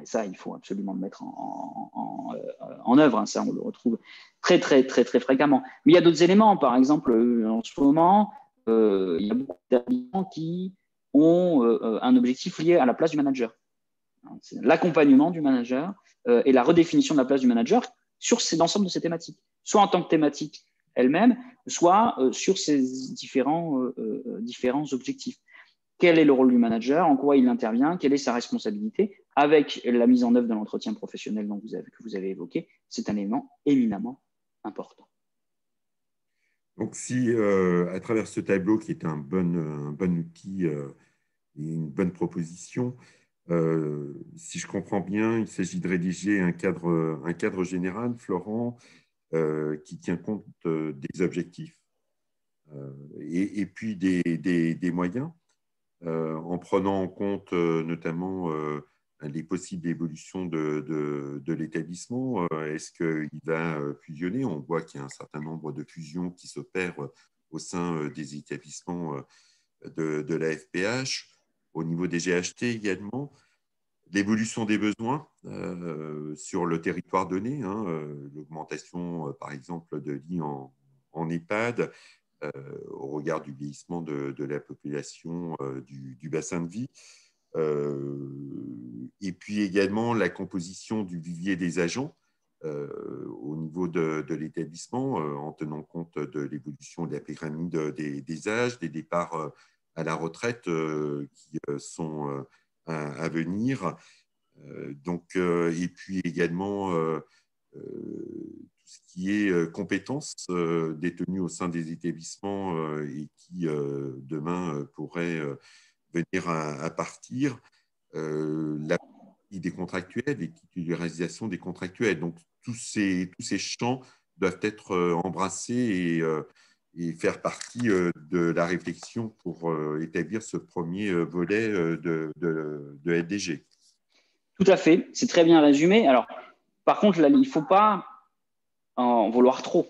Et ça, il faut absolument le mettre en œuvre. Ça, on le retrouve très, très, très, très fréquemment. Mais il y a d'autres éléments. Par exemple, en ce moment, il y a beaucoup d'établissements qui ont un objectif lié à la place du manager. C'est l'accompagnement du manager et la redéfinition de la place du manager sur l'ensemble de ces thématiques, soit en tant que thématique elle-même, soit sur ces différents objectifs. Quel est le rôle du manager, en quoi il intervient, quelle est sa responsabilité, avec la mise en œuvre de l'entretien professionnel que vous avez évoqué, c'est un élément éminemment important. Donc, si à travers ce tableau, qui est un bon outil et une bonne proposition, si je comprends bien, il s'agit de rédiger un cadre général, Florent, qui tient compte des objectifs et puis des moyens, en prenant en compte notamment les possibles évolutions de l'établissement. Est-ce qu'il va fusionner? On voit qu'il y a un certain nombre de fusions qui s'opèrent au sein des établissements de la FPH, au niveau des GHT également. L'évolution des besoins sur le territoire donné, hein, l'augmentation, par exemple, de lits en EHPAD, au regard du vieillissement de la population du bassin de vie. Et puis également la composition du vivier des agents au niveau de l'établissement, en tenant compte de l'évolution de la pyramide des âges, des départs à la retraite qui sont à venir. Et puis également tout ce qui est compétences détenues au sein des établissements et qui demain pourraient venir à partir, la partie des contractuels et titularisation des contractuels. Donc tous ces champs doivent être embrassés et faire partie de la réflexion pour établir ce premier volet de LDG. Tout à fait, c'est très bien résumé. Alors, par contre, là, il ne faut pas en vouloir trop.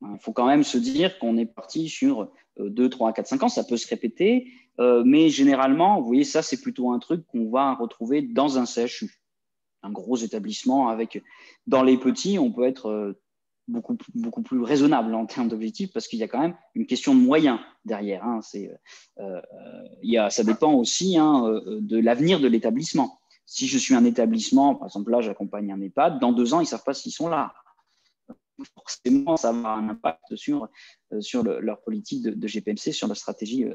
Il faut quand même se dire qu'on est parti sur 2, 3, 4, 5 ans. Ça peut se répéter, mais généralement, vous voyez, ça, c'est plutôt un truc qu'on va retrouver dans un CHU, un gros établissement avec. Dans les petits, on peut être beaucoup plus raisonnable en termes d'objectifs parce qu'il y a quand même une question de moyens derrière. Hein. Ça dépend aussi de l'avenir de l'établissement. Si je suis un établissement, par exemple là, j'accompagne un EHPAD, dans 2 ans, ils ne savent pas s'ils sont là. Forcément, ça va avoir un impact sur leur politique de GPMC, sur la stratégie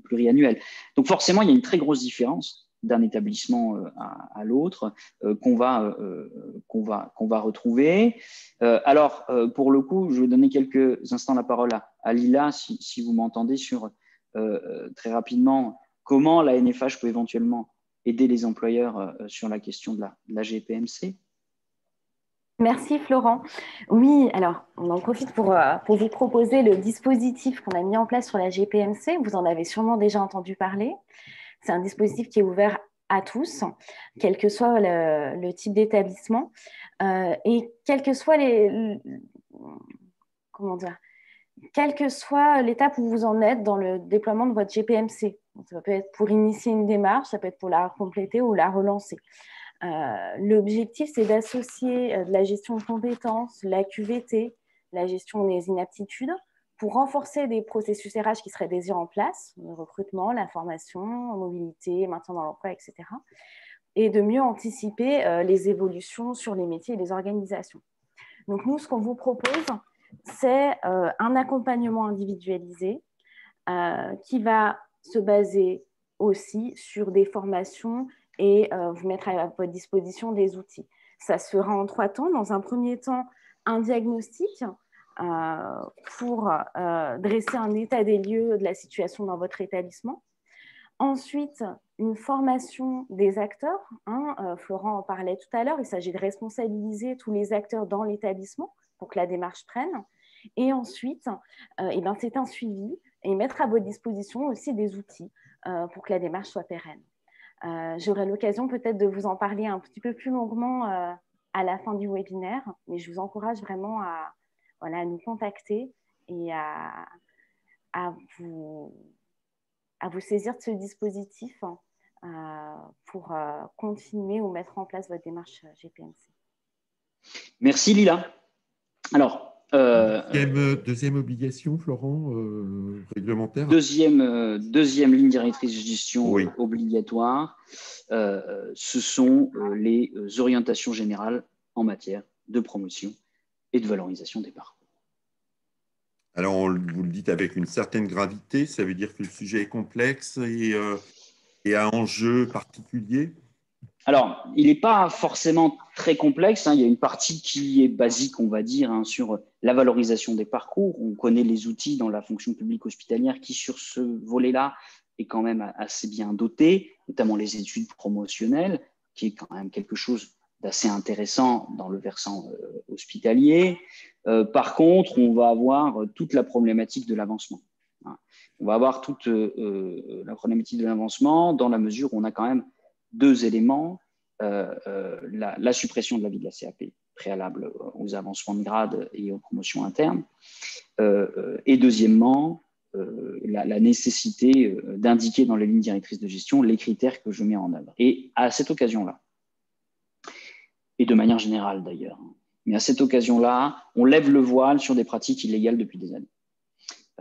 pluriannuelle. Donc forcément, il y a une très grosse différence d'un établissement à l'autre qu'on va retrouver. Alors, pour le coup, je vais donner quelques instants la parole à Lila, si vous m'entendez, sur très rapidement comment la NFH peut éventuellement aider les employeurs sur la question de la GPMC. Merci Florent. Oui, alors on en profite pour vous proposer le dispositif qu'on a mis en place sur la GPMC. Vous en avez sûrement déjà entendu parler. C'est un dispositif qui est ouvert à tous, quel que soit le type d'établissement et quel que soit quelle que soit l'étape où vous en êtes dans le déploiement de votre GPMC. Ça peut être pour initier une démarche, ça peut être pour la compléter ou la relancer. L'objectif, c'est d'associer de la gestion de compétences, la QVT, la gestion des inaptitudes, pour renforcer des processus RH qui seraient déjà en place, le recrutement, la formation, la mobilité, maintien dans l'emploi, etc. Et de mieux anticiper les évolutions sur les métiers et les organisations. Donc nous, ce qu'on vous propose, c'est un accompagnement individualisé qui va se baser aussi sur des formations et vous mettre à votre disposition des outils. Ça se fera en 3 temps. Dans un premier temps, un diagnostic pour dresser un état des lieux de la situation dans votre établissement. Ensuite, une formation des acteurs. Florent en parlait tout à l'heure. Il s'agit de responsabiliser tous les acteurs dans l'établissement pour que la démarche prenne. Et ensuite, c'est un suivi et mettre à votre disposition aussi des outils pour que la démarche soit pérenne. J'aurai l'occasion peut-être de vous en parler un petit peu plus longuement à la fin du webinaire, mais je vous encourage vraiment à nous contacter et à vous saisir de ce dispositif pour continuer ou mettre en place votre démarche GPMC. Merci Lila. Alors, deuxième obligation, Florent, réglementaire. Deuxième ligne directrice de gestion obligatoire, ce sont les orientations générales en matière de promotion et de valorisation des parcours. Alors, vous le dites avec une certaine gravité, ça veut dire que le sujet est complexe et à enjeu particulier? Alors, il n'est pas forcément très complexe. Il y a une partie qui est basique, on va dire, sur la valorisation des parcours. On connaît les outils dans la fonction publique hospitalière qui, sur ce volet-là, est quand même assez bien doté, notamment les études promotionnelles, qui est quand même quelque chose d'assez intéressant dans le versant hospitalier. Par contre, on va avoir toute la problématique de l'avancement. On va avoir toute la problématique de l'avancement dans la mesure où on a quand même 2 éléments, la suppression de l'avis de la CAP préalable aux avancements de grade et aux promotions internes, et deuxièmement, la nécessité d'indiquer dans les lignes directrices de gestion les critères que je mets en œuvre. Et à cette occasion-là, et de manière générale d'ailleurs, mais à cette occasion-là, on lève le voile sur des pratiques illégales depuis des années.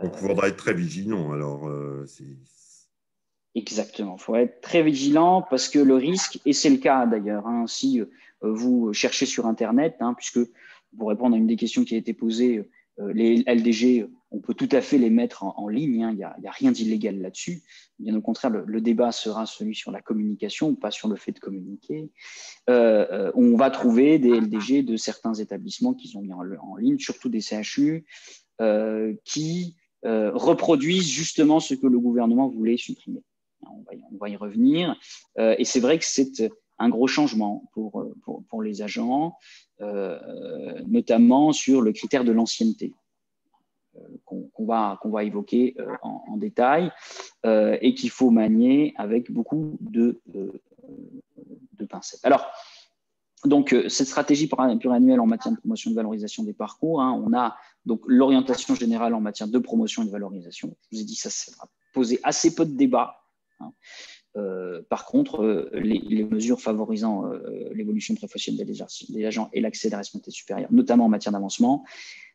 Il faudra être très vigilant, alors. Exactement, il faut être très vigilant parce que le risque, et c'est le cas d'ailleurs, si vous cherchez sur Internet, puisque pour répondre à une des questions qui a été posée, les LDG, on peut tout à fait les mettre en ligne, il n'y a rien d'illégal là-dessus. Bien au contraire, le débat sera celui sur la communication, pas sur le fait de communiquer. On va trouver des LDG de certains établissements qu'ils ont mis en ligne, surtout des CHU, qui reproduisent justement ce que le gouvernement voulait supprimer. On va y revenir. Et c'est vrai que c'est un gros changement pour les agents, notamment sur le critère de l'ancienneté qu'on va évoquer en détail et qu'il faut manier avec beaucoup de pincettes. Alors, donc, cette stratégie pluriannuelle en matière de promotion et de valorisation des parcours, on a donc l'orientation générale en matière de promotion et de valorisation. Je vous ai dit, ça va poser assez peu de débats. Par contre, les mesures favorisant l'évolution professionnelle des agents et l'accès à la responsabilité supérieure, notamment en matière d'avancement,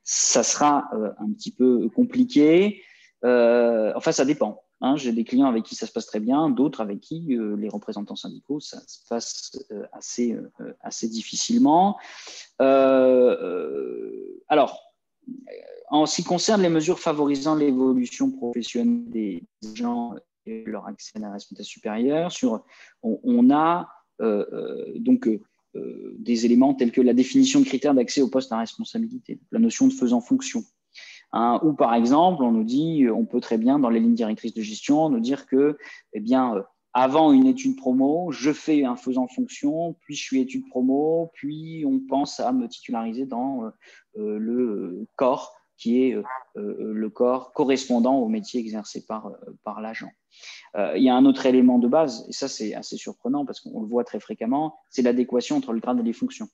ça sera un petit peu compliqué. Enfin, ça dépend. Hein. J'ai des clients avec qui ça se passe très bien, d'autres avec qui les représentants syndicaux, ça se passe assez difficilement. Alors, en ce qui concerne les mesures favorisant l'évolution professionnelle des agents et leur accès à la responsabilité supérieure, on a des éléments tels que la définition de critères d'accès au poste à responsabilité, la notion de faisant fonction. Hein, ou par exemple, on nous dit, on peut très bien, dans les lignes directrices de gestion, nous dire que, avant une étude promo, je fais un faisant fonction, puis je suis étude promo, puis on pense à me titulariser dans le corps qui est le corps correspondant au métier exercé par l'agent. Il y a un autre élément de base, et ça c'est assez surprenant parce qu'on le voit très fréquemment, c'est l'adéquation entre le grade et les fonctions.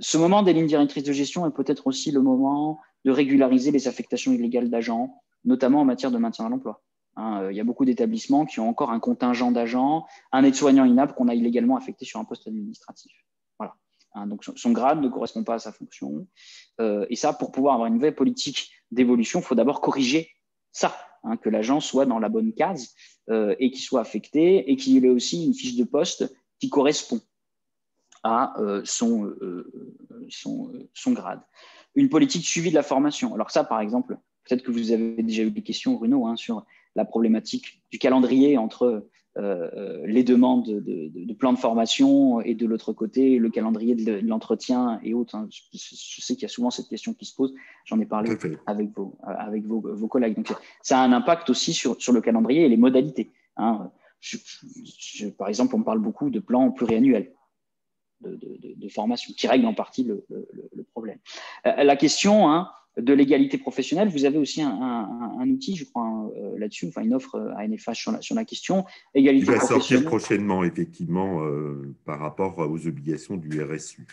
Ce moment des lignes directrices de gestion est peut-être aussi le moment de régulariser les affectations illégales d'agents, notamment en matière de maintien à l'emploi. Hein, il y a beaucoup d'établissements qui ont encore un contingent d'agents, un aide-soignant inapte qu'on a illégalement affecté sur un poste administratif. Voilà. Hein, donc son grade ne correspond pas à sa fonction. Et ça, pour pouvoir avoir une vraie politique d'évolution, il faut d'abord corriger ça, hein, que l'agent soit dans la bonne case et qu'il soit affecté et qu'il ait aussi une fiche de poste qui correspond à son grade. Une politique suivie de la formation. Alors ça, par exemple, peut-être que vous avez déjà eu des questions, Bruno, hein, sur la problématique du calendrier entre les demandes de plan de formation et de l'autre côté, le calendrier de l'entretien et autres. Hein. Je sais qu'il y a souvent cette question qui se pose. J'en ai parlé avec vos collègues. Donc, ça a un impact aussi sur le calendrier et les modalités. Hein. Par exemple, on parle beaucoup de plans pluriannuels de formation, qui règle en partie le problème. La question de l'égalité professionnelle, vous avez aussi un outil, je crois, là-dessus, enfin une offre à NFH sur la question. Égalité qui va professionnelle. sortir prochainement, effectivement, par rapport aux obligations du RSU.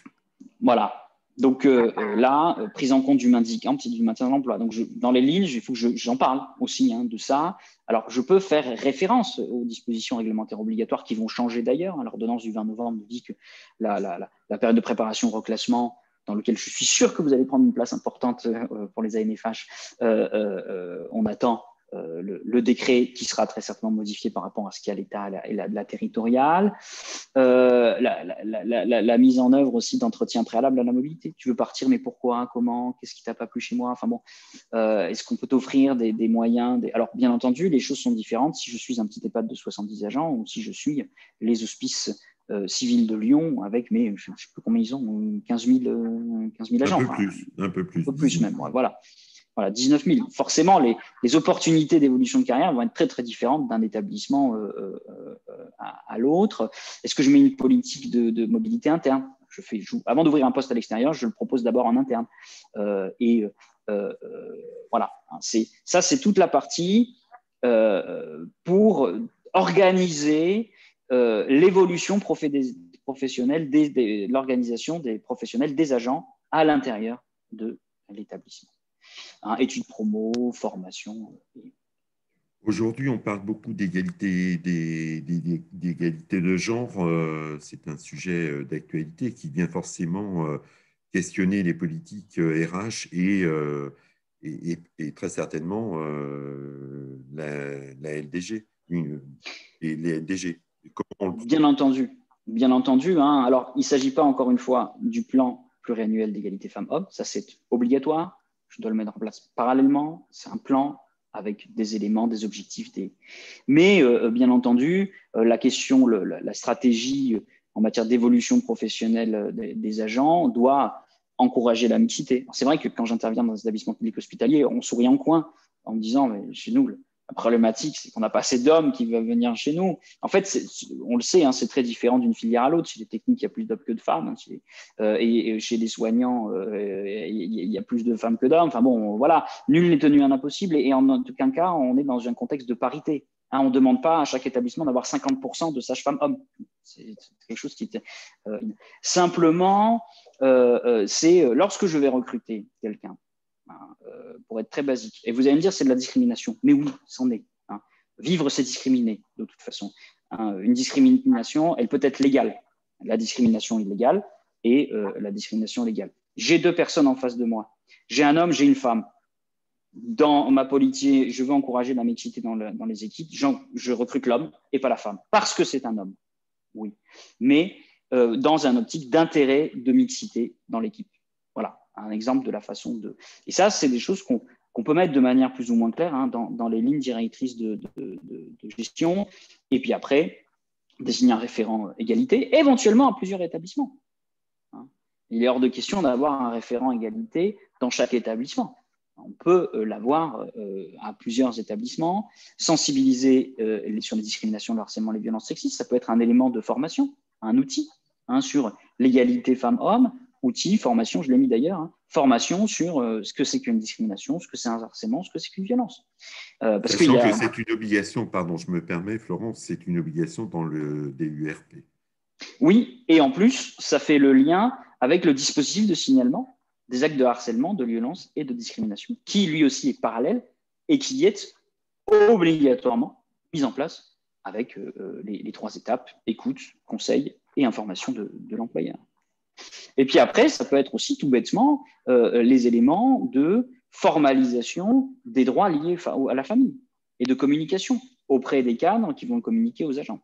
Voilà. Donc là, prise en compte du maintien à l'emploi. Donc dans les lignes, il faut que j'en parle aussi de ça. Alors, je peux faire référence aux dispositions réglementaires obligatoires qui vont changer d'ailleurs. L'ordonnance du 20 novembre nous dit que la période de préparation au reclassement, dans lequel je suis sûr que vous allez prendre une place importante pour les ANFH, on attend le décret qui sera très certainement modifié par rapport à ce qu'il y a à l'État et la territoriale. La mise en œuvre aussi d'entretien préalable à la mobilité. Tu veux partir, mais pourquoi, comment, qu'est-ce qui t'a pas plu chez moi? Enfin bon, est-ce qu'on peut t'offrir des moyens Alors, bien entendu, les choses sont différentes si je suis un petit EHPAD de 70 agents ou si je suis les hospices civils de Lyon avec, je ne sais plus combien ils ont, 15 000 agents. Un peu plus même, voilà. Voilà, 19 000. Forcément, les opportunités d'évolution de carrière vont être très, très différentes d'un établissement à l'autre. Est-ce que je mets une politique de mobilité interne? Avant d'ouvrir un poste à l'extérieur, je le propose d'abord en interne. Voilà, ça, c'est toute la partie pour organiser l'évolution professionnelle, l'organisation des professionnels, des agents à l'intérieur de l'établissement. Études promo, formation. Aujourd'hui, on parle beaucoup d'égalité de genre. C'est un sujet d'actualité qui vient forcément questionner les politiques RH et très certainement la LDG et les LDG. Bien entendu. Alors, il ne s'agit pas encore une fois du plan pluriannuel d'égalité femmes-hommes. Ça, c'est obligatoire. Je dois le mettre en place parallèlement. C'est un plan avec des éléments, des objectifs. Mais bien entendu, la question, la stratégie en matière d'évolution professionnelle des agents doit encourager la mixité. C'est vrai que quand j'interviens dans un établissement public hospitalier, on sourit en coin en me disant, mais chez nous, la problématique, c'est qu'on n'a pas assez d'hommes qui veulent venir chez nous. En fait, on le sait, c'est très différent d'une filière à l'autre. Chez les techniques, il y a plus d'hommes que de femmes. Et chez les soignants, il y a plus de femmes que d'hommes. Enfin bon, voilà, nul n'est tenu un impossible. Et en aucun cas, on est dans un contexte de parité. On ne demande pas à chaque établissement d'avoir 50% de sages-femmes hommes. C'est quelque chose qui est… Simplement, c'est lorsque je vais recruter quelqu'un, pour être très basique. Et vous allez me dire, c'est de la discrimination. Mais oui, c'en est. Vivre, c'est discriminer, de toute façon. hein. Une discrimination, elle peut être légale. La discrimination illégale et la discrimination légale. J'ai deux personnes en face de moi. J'ai un homme, j'ai une femme. Dans ma politique, je veux encourager la mixité dans les équipes. Je recrute l'homme et pas la femme, parce que c'est un homme. Oui. Mais dans un optique d'intérêt de mixité dans l'équipe. Voilà, un exemple de la façon de… Et ça, c'est des choses qu'on peut mettre de manière plus ou moins claire, hein, dans les lignes directrices de gestion. Et puis après, désigner un référent égalité, éventuellement à plusieurs établissements. Hein. Il est hors de question d'avoir un référent égalité dans chaque établissement. On peut l'avoir à plusieurs établissements, sensibiliser sur les discriminations, le harcèlement, les violences sexistes. Ça peut être un élément de formation, un outil, hein, sur l'égalité femmes-hommes, outil, formation, je l'ai mis d'ailleurs, hein, formation sur ce que c'est qu'une discrimination, ce que c'est un harcèlement, ce que c'est qu'une violence. Sachant que c'est une obligation, pardon, je me permets, Florence, c'est une obligation dans le DURP. Oui, et en plus, ça fait le lien avec le dispositif de signalement des actes de harcèlement, de violence et de discrimination, qui lui aussi est parallèle et qui est obligatoirement mis en place avec les trois étapes, écoute, conseil et information de l'employeur. Et puis après, ça peut être aussi tout bêtement les éléments de formalisation des droits liés à la famille et de communication auprès des cadres qui vont communiquer aux agents,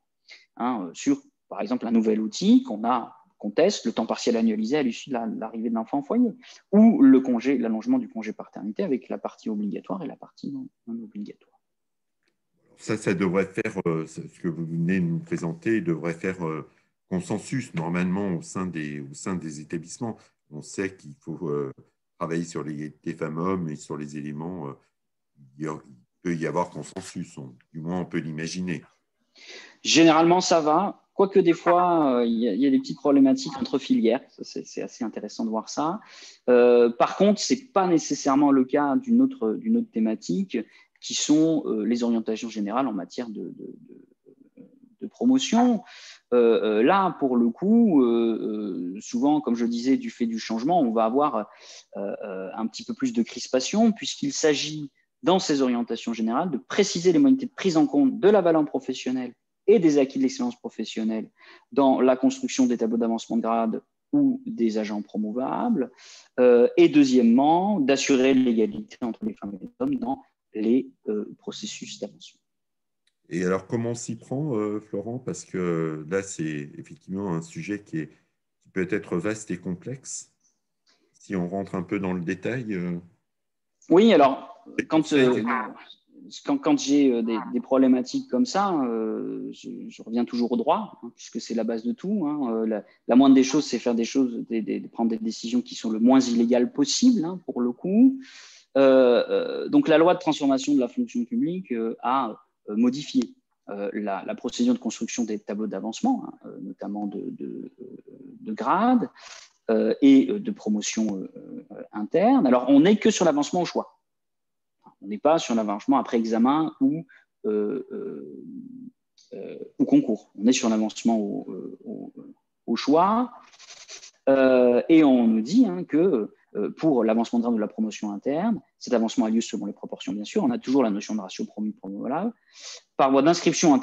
hein, sur, par exemple, un nouvel outil qu'on teste, le temps partiel annualisé à l'issue de l'arrivée de l'enfant au foyer, ou l'allongement du congé paternité avec la partie obligatoire et la partie non obligatoire. Ça devrait faire, ce que vous venez de nous présenter, devrait faire consensus normalement au sein des établissements. On sait qu'il faut travailler sur l'égalité femmes-hommes et sur les éléments, il peut y avoir consensus, du moins on peut l'imaginer. Généralement, ça va. Quoique des fois, il y a des petites problématiques entre filières. C'est assez intéressant de voir ça. Par contre, ce n'est pas nécessairement le cas d'une autre thématique, qui sont les orientations générales en matière de promotion. Là, pour le coup, souvent, comme je disais, du fait du changement, on va avoir un petit peu plus de crispation, puisqu'il s'agit, dans ces orientations générales, de préciser les modalités de prise en compte de la valeur professionnelle et des acquis de l'excellence professionnelle dans la construction des tableaux d'avancement de grade ou des agents promouvables, et deuxièmement, d'assurer l'égalité entre les femmes et les hommes dans les processus d'avancement. Et alors, comment on s'y prend, Florent? Parce que là, c'est effectivement un sujet qui peut être vaste et complexe. Si on rentre un peu dans le détail. Oui, alors, quand j'ai des problématiques comme ça, je reviens toujours au droit, hein, puisque c'est la base de tout. Hein. La moindre des choses, c'est faire des choses, prendre des décisions qui sont le moins illégales possible, hein, pour le coup. Donc, la loi de transformation de la fonction publique a modifié la procédure de construction des tableaux d'avancement, hein, notamment de grade et de promotion interne. Alors, on n'est que sur l'avancement au choix. On n'est pas sur l'avancement après examen ou concours. On est sur l'avancement au choix. Et on nous dit, hein, que pour l'avancement de grade ou la promotion interne, cet avancement a lieu selon les proportions, bien sûr. On a toujours la notion de ratio promu-promovalable, par voie d'inscription à un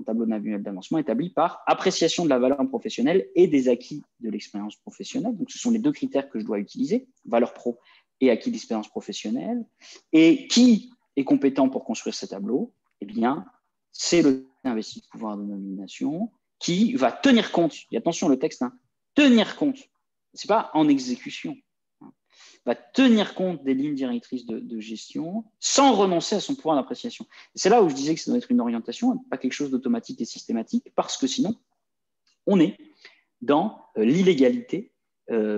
tableau annuel d'avancement établi par appréciation de la valeur professionnelle et des acquis de l'expérience professionnelle. Donc, ce sont les deux critères que je dois utiliser, valeur pro et acquis d'expérience professionnelle. Et qui est compétent pour construire ces tableaux? Eh bien, c'est le investi de pouvoir de nomination qui va tenir compte, et attention le texte, hein, tenir compte, ce n'est pas en exécution, hein, va tenir compte des lignes directrices de gestion sans renoncer à son pouvoir d'appréciation. C'est là où je disais que ça doit être une orientation, pas quelque chose d'automatique et systématique, parce que sinon, on est dans l'illégalité,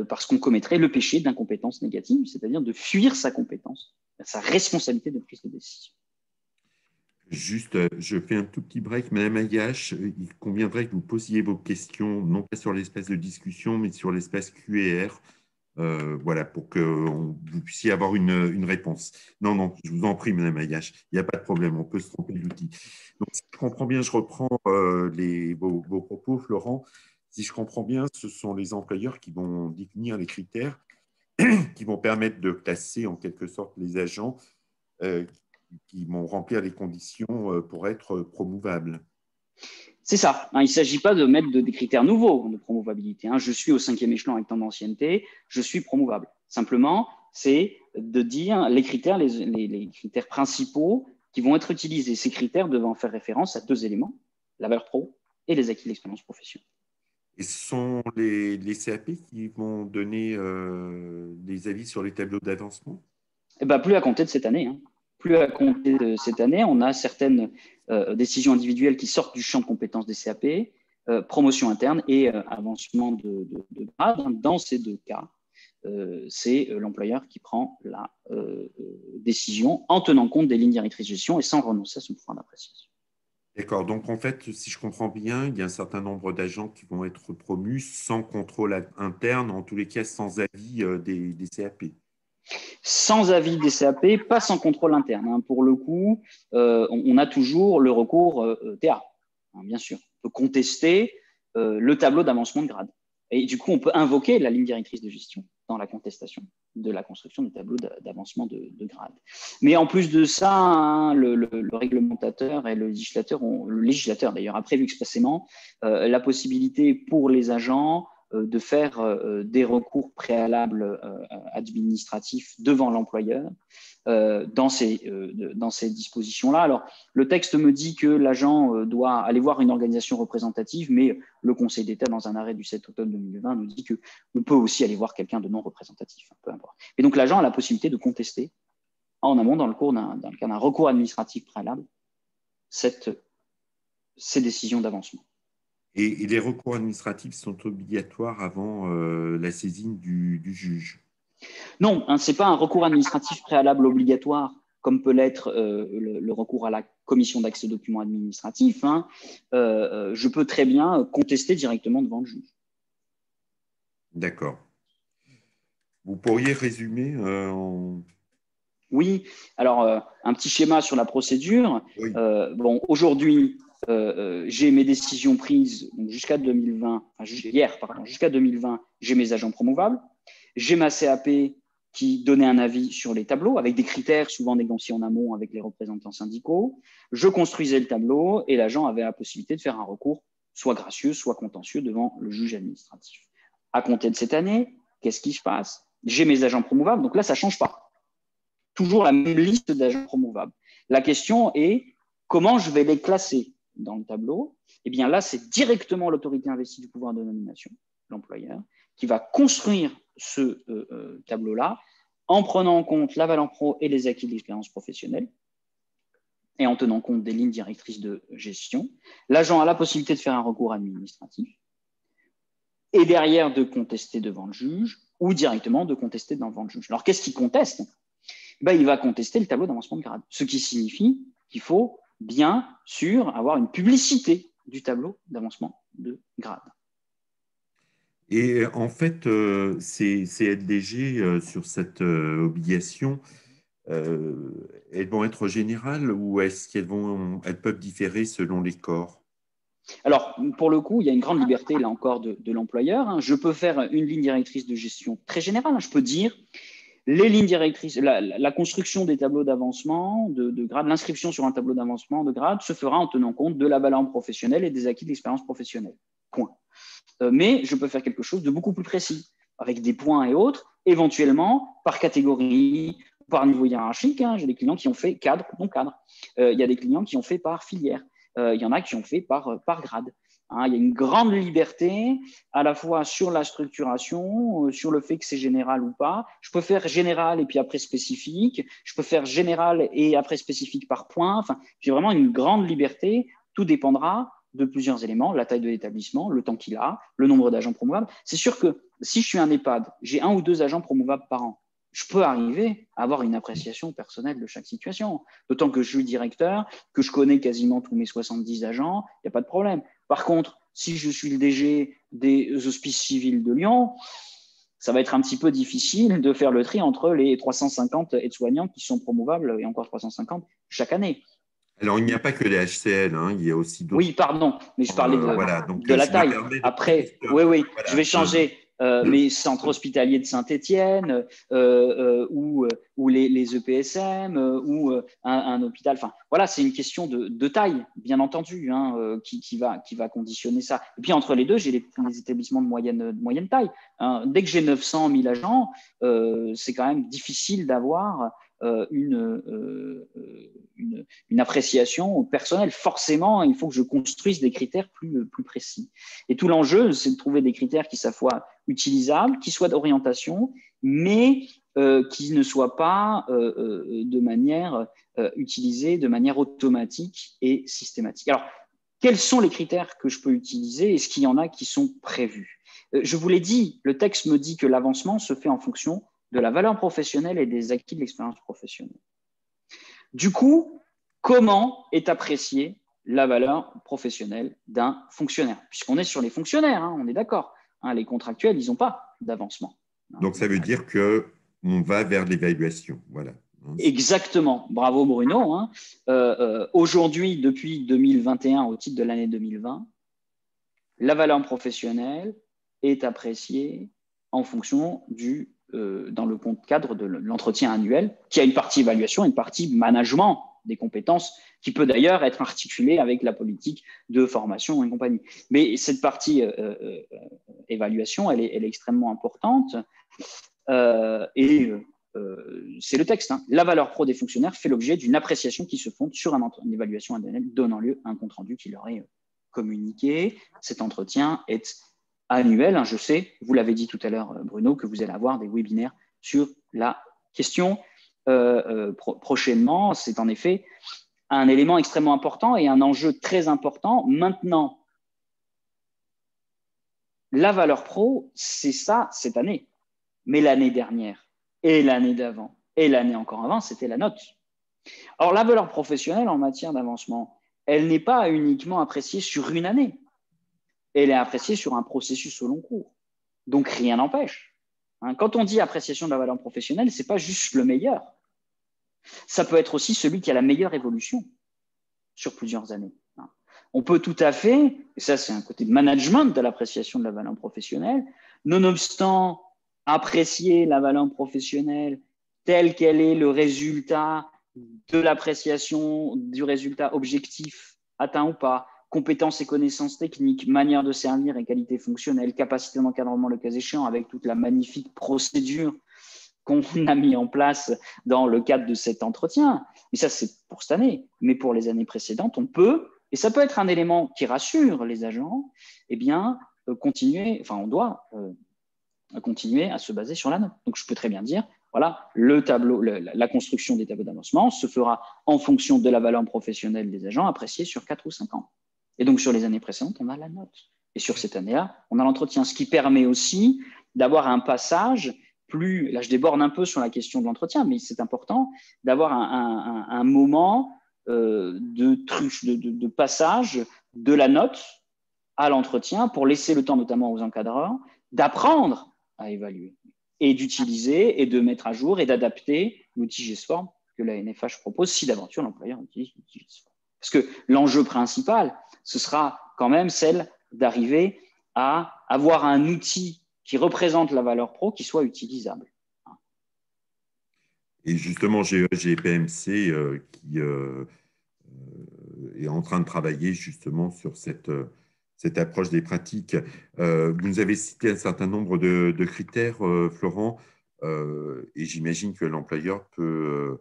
parce qu'on commettrait le péché d'incompétence négative, c'est-à-dire de fuir sa compétence, sa responsabilité de prise de décision. Juste, je fais un tout petit break. Madame Ayache, il conviendrait que vous posiez vos questions, non pas sur l'espace de discussion, mais sur l'espace Q&R, voilà, pour que vous puissiez avoir une réponse. Non, je vous en prie, Madame Ayache, il n'y a pas de problème, on peut se tromper d'outil. Donc, si je comprends bien, je reprends vos propos, Florent. Si je comprends bien, ce sont les employeurs qui vont définir les critères qui vont permettre de classer en quelque sorte les agents qui vont remplir les conditions pour être promouvables. C'est ça. Hein, il ne s'agit pas de mettre des critères nouveaux de promouvabilité. Hein. Je suis au 5e échelon avec tant d'ancienneté, je suis promouvable. Simplement, c'est de dire les critères, les critères principaux qui vont être utilisés. Ces critères devant faire référence à 2 éléments, la valeur pro et les acquis de l'expérience professionnelle. Et ce sont les CAP qui vont donner des avis sur les tableaux d'avancement? Eh ben, plus à compter de cette année. Hein. Plus à compter de cette année, on a certaines décisions individuelles qui sortent du champ de compétences des CAP, promotion interne et avancement de grade. Dans ces 2 cas, c'est l'employeur qui prend la décision en tenant compte des lignes directrices de gestion et sans renoncer à son pouvoir d'appréciation. D'accord. Donc, en fait, si je comprends bien, il y a un certain nombre d'agents qui vont être promus sans contrôle interne, en tous les cas sans avis des CAP. Sans avis des CAP, pas sans contrôle interne. Hein. Pour le coup, on a toujours le recours TA, hein, bien sûr. On peut contester le tableau d'avancement de grade. Et du coup, on peut invoquer la ligne directrice de gestion dans la contestation de la construction du tableau d'avancement de grade. Mais en plus de ça, hein, le réglementateur et le législateur d'ailleurs a prévu expressément la possibilité pour les agents de faire des recours préalables administratifs devant l'employeur dans ces dispositions-là. Alors, le texte me dit que l'agent doit aller voir une organisation représentative, mais le Conseil d'État, dans un arrêt du 7 automne 2020, nous dit qu'on peut aussi aller voir quelqu'un de non représentatif, peu importe. Et donc, l'agent a la possibilité de contester en amont, dans le cas d'un recours administratif préalable, ces décisions d'avancement. Et les recours administratifs sont obligatoires avant la saisine du juge? Non, hein, ce n'est pas un recours administratif préalable obligatoire, comme peut l'être le recours à la commission d'accès aux documents administratifs. Hein. Je peux très bien contester directement devant le juge. D'accord. Vous pourriez résumer Oui, alors un petit schéma sur la procédure. Oui. Bon, aujourd'hui, j'ai mes décisions prises jusqu'à 2020, jusqu'à 2020, j'ai mes agents promouvables. J'ai ma CAP qui donnait un avis sur les tableaux avec des critères souvent négociés en amont avec les représentants syndicaux. Je construisais le tableau et l'agent avait la possibilité de faire un recours soit gracieux, soit contentieux devant le juge administratif. À compter de cette année, qu'est-ce qui se passe? J'ai mes agents promouvables, donc là, ça ne change pas. Toujours la même liste d'agents promouvables. La question est comment je vais les classer dans le tableau? Eh bien là, c'est directement l'autorité investie du pouvoir de nomination, l'employeur, qui va construire ce tableau-là en prenant en compte la valeur pro et les acquis de l'expérience professionnelle et en tenant compte des lignes directrices de gestion. L'agent a la possibilité de faire un recours administratif et derrière de contester devant le juge ou directement de contester devant le juge. Alors, qu'est-ce qu'il conteste? Il va contester le tableau d'avancement de grade, ce qui signifie qu'il faut bien sûr avoir une publicité du tableau d'avancement de grade. Et en fait, ces LDG sur cette obligation, elles vont être générales ou est-ce qu'elles peuvent différer selon les corps? Alors, pour le coup, il y a une grande liberté, là encore, de l'employeur. Hein. Je peux faire une ligne directrice de gestion très générale. Hein. Je peux dire les lignes directrices, la construction des tableaux d'avancement de grade, l'inscription sur un tableau d'avancement de grade se fera en tenant compte de la valeur professionnelle et des acquis de l'expérience professionnelle. Point. Mais je peux faire quelque chose de beaucoup plus précis, avec des points et autres, éventuellement par catégorie, par niveau hiérarchique. Hein. J'ai des clients qui ont fait cadre, non cadre. Il y a des clients qui ont fait par filière. Il y en a qui ont fait par grade. Hein, il y a une grande liberté à la fois sur la structuration, sur le fait que c'est général ou pas. Je peux faire général et puis après spécifique. Je peux faire général et après spécifique par point. Enfin, j'ai vraiment une grande liberté. Tout dépendra de plusieurs éléments, la taille de l'établissement, le temps qu'il a, le nombre d'agents promouvables. C'est sûr que si je suis un EHPAD, j'ai 1 ou 2 agents promouvables par an. Je peux arriver à avoir une appréciation personnelle de chaque situation. D'autant que je suis directeur, que je connais quasiment tous mes 70 agents, il n'y a pas de problème. Par contre, si je suis le DG des Hospices civils de Lyon, ça va être un petit peu difficile de faire le tri entre les 350 aides-soignants qui sont promouvables et encore 350 chaque année. Alors, il n'y a pas que les HCL, hein, il y a aussi d'autres. Oui, pardon, mais je parlais de la taille. Après, oui, voilà, je vais changer. mais centre hospitalier de Saint-Étienne, ou les EPSM, ou un hôpital. Enfin, voilà, c'est une question de taille, bien entendu, hein, qui va conditionner ça. Et puis, entre les deux, j'ai les établissements de moyenne taille. Hein. Dès que j'ai 900 000 agents, c'est quand même difficile d'avoir une appréciation personnelle. Forcément, il faut que je construise des critères plus précis. Et tout l'enjeu, c'est de trouver des critères qui soient utilisables, qui soient d'orientation, mais qui ne soient pas de manière utilisés de manière automatique et systématique. Alors, quels sont les critères que je peux utiliser? Est-ce qu'il y en a qui sont prévus? Je vous l'ai dit, le texte me dit que l'avancement se fait en fonction de la valeur professionnelle et des acquis de l'expérience professionnelle. Du coup, comment est appréciée la valeur professionnelle d'un fonctionnaire? Puisqu'on est sur les fonctionnaires, hein, on est d'accord. Hein, les contractuels, ils n'ont pas d'avancement. Donc, ça veut dire qu'on va vers l'évaluation. Voilà. Exactement. Bravo Bruno. Hein. Aujourd'hui, depuis 2021, au titre de l'année 2020, la valeur professionnelle est appréciée en fonction dans le cadre de l'entretien annuel, qui a une partie évaluation et une partie management des compétences, qui peut d'ailleurs être articulée avec la politique de formation et compagnie. Mais cette partie évaluation, elle est extrêmement importante. C'est le texte. Hein. La valeur pro des fonctionnaires fait l'objet d'une appréciation qui se fonde sur une évaluation annuelle donnant lieu à un compte-rendu qui leur est communiqué. Cet entretien est annuel. Hein. Je sais, vous l'avez dit tout à l'heure, Bruno, que vous allez avoir des webinaires sur la question prochainement. C'est en effet un élément extrêmement important et un enjeu très important. Maintenant, la valeur pro, c'est ça cette année. Mais l'année dernière, et l'année d'avant, et l'année encore avant, c'était la note. Or, la valeur professionnelle en matière d'avancement, elle n'est pas uniquement appréciée sur une année. Elle est appréciée sur un processus au long cours. Donc, rien n'empêche. Hein, quand on dit appréciation de la valeur professionnelle, ce n'est pas juste le meilleur. Ça peut être aussi celui qui a la meilleure évolution sur plusieurs années. Hein. On peut tout à fait, et ça c'est un côté de management de l'appréciation de la valeur professionnelle, nonobstant apprécier la valeur professionnelle telle qu'elle est le résultat de l'appréciation du résultat objectif atteint ou pas, compétences et connaissances techniques, manière de servir et qualité fonctionnelle, capacité d'encadrement le cas échéant, avec toute la magnifique procédure qu'on a mis en place dans le cadre de cet entretien. Mais ça, c'est pour cette année. Mais pour les années précédentes, on peut, et ça peut être un élément qui rassure les agents, eh bien, on doit continuer à se baser sur la note. Donc, je peux très bien dire, voilà, la construction des tableaux d'avancement se fera en fonction de la valeur professionnelle des agents appréciée sur 4 ou 5 ans. Et donc, sur les années précédentes, on a la note. Et sur cette année-là, on a l'entretien, ce qui permet aussi d'avoir un passage là, je déborde un peu sur la question de l'entretien, mais c'est important d'avoir un moment de passage de la note à l'entretien pour laisser le temps notamment aux encadreurs d'apprendre à évaluer et d'utiliser et de mettre à jour et d'adapter l'outil GESForm que la NFH propose si d'aventure l'employeur utilise l'outil GESForm. Parce que l'enjeu principal, ce sera quand même celle d'arriver à avoir un outil qui représente la valeur pro qui soit utilisable. Et justement, GPMC qui est en train de travailler justement sur cette approche des pratiques. Vous nous avez cité un certain nombre de critères, Florent, et j'imagine que l'employeur peut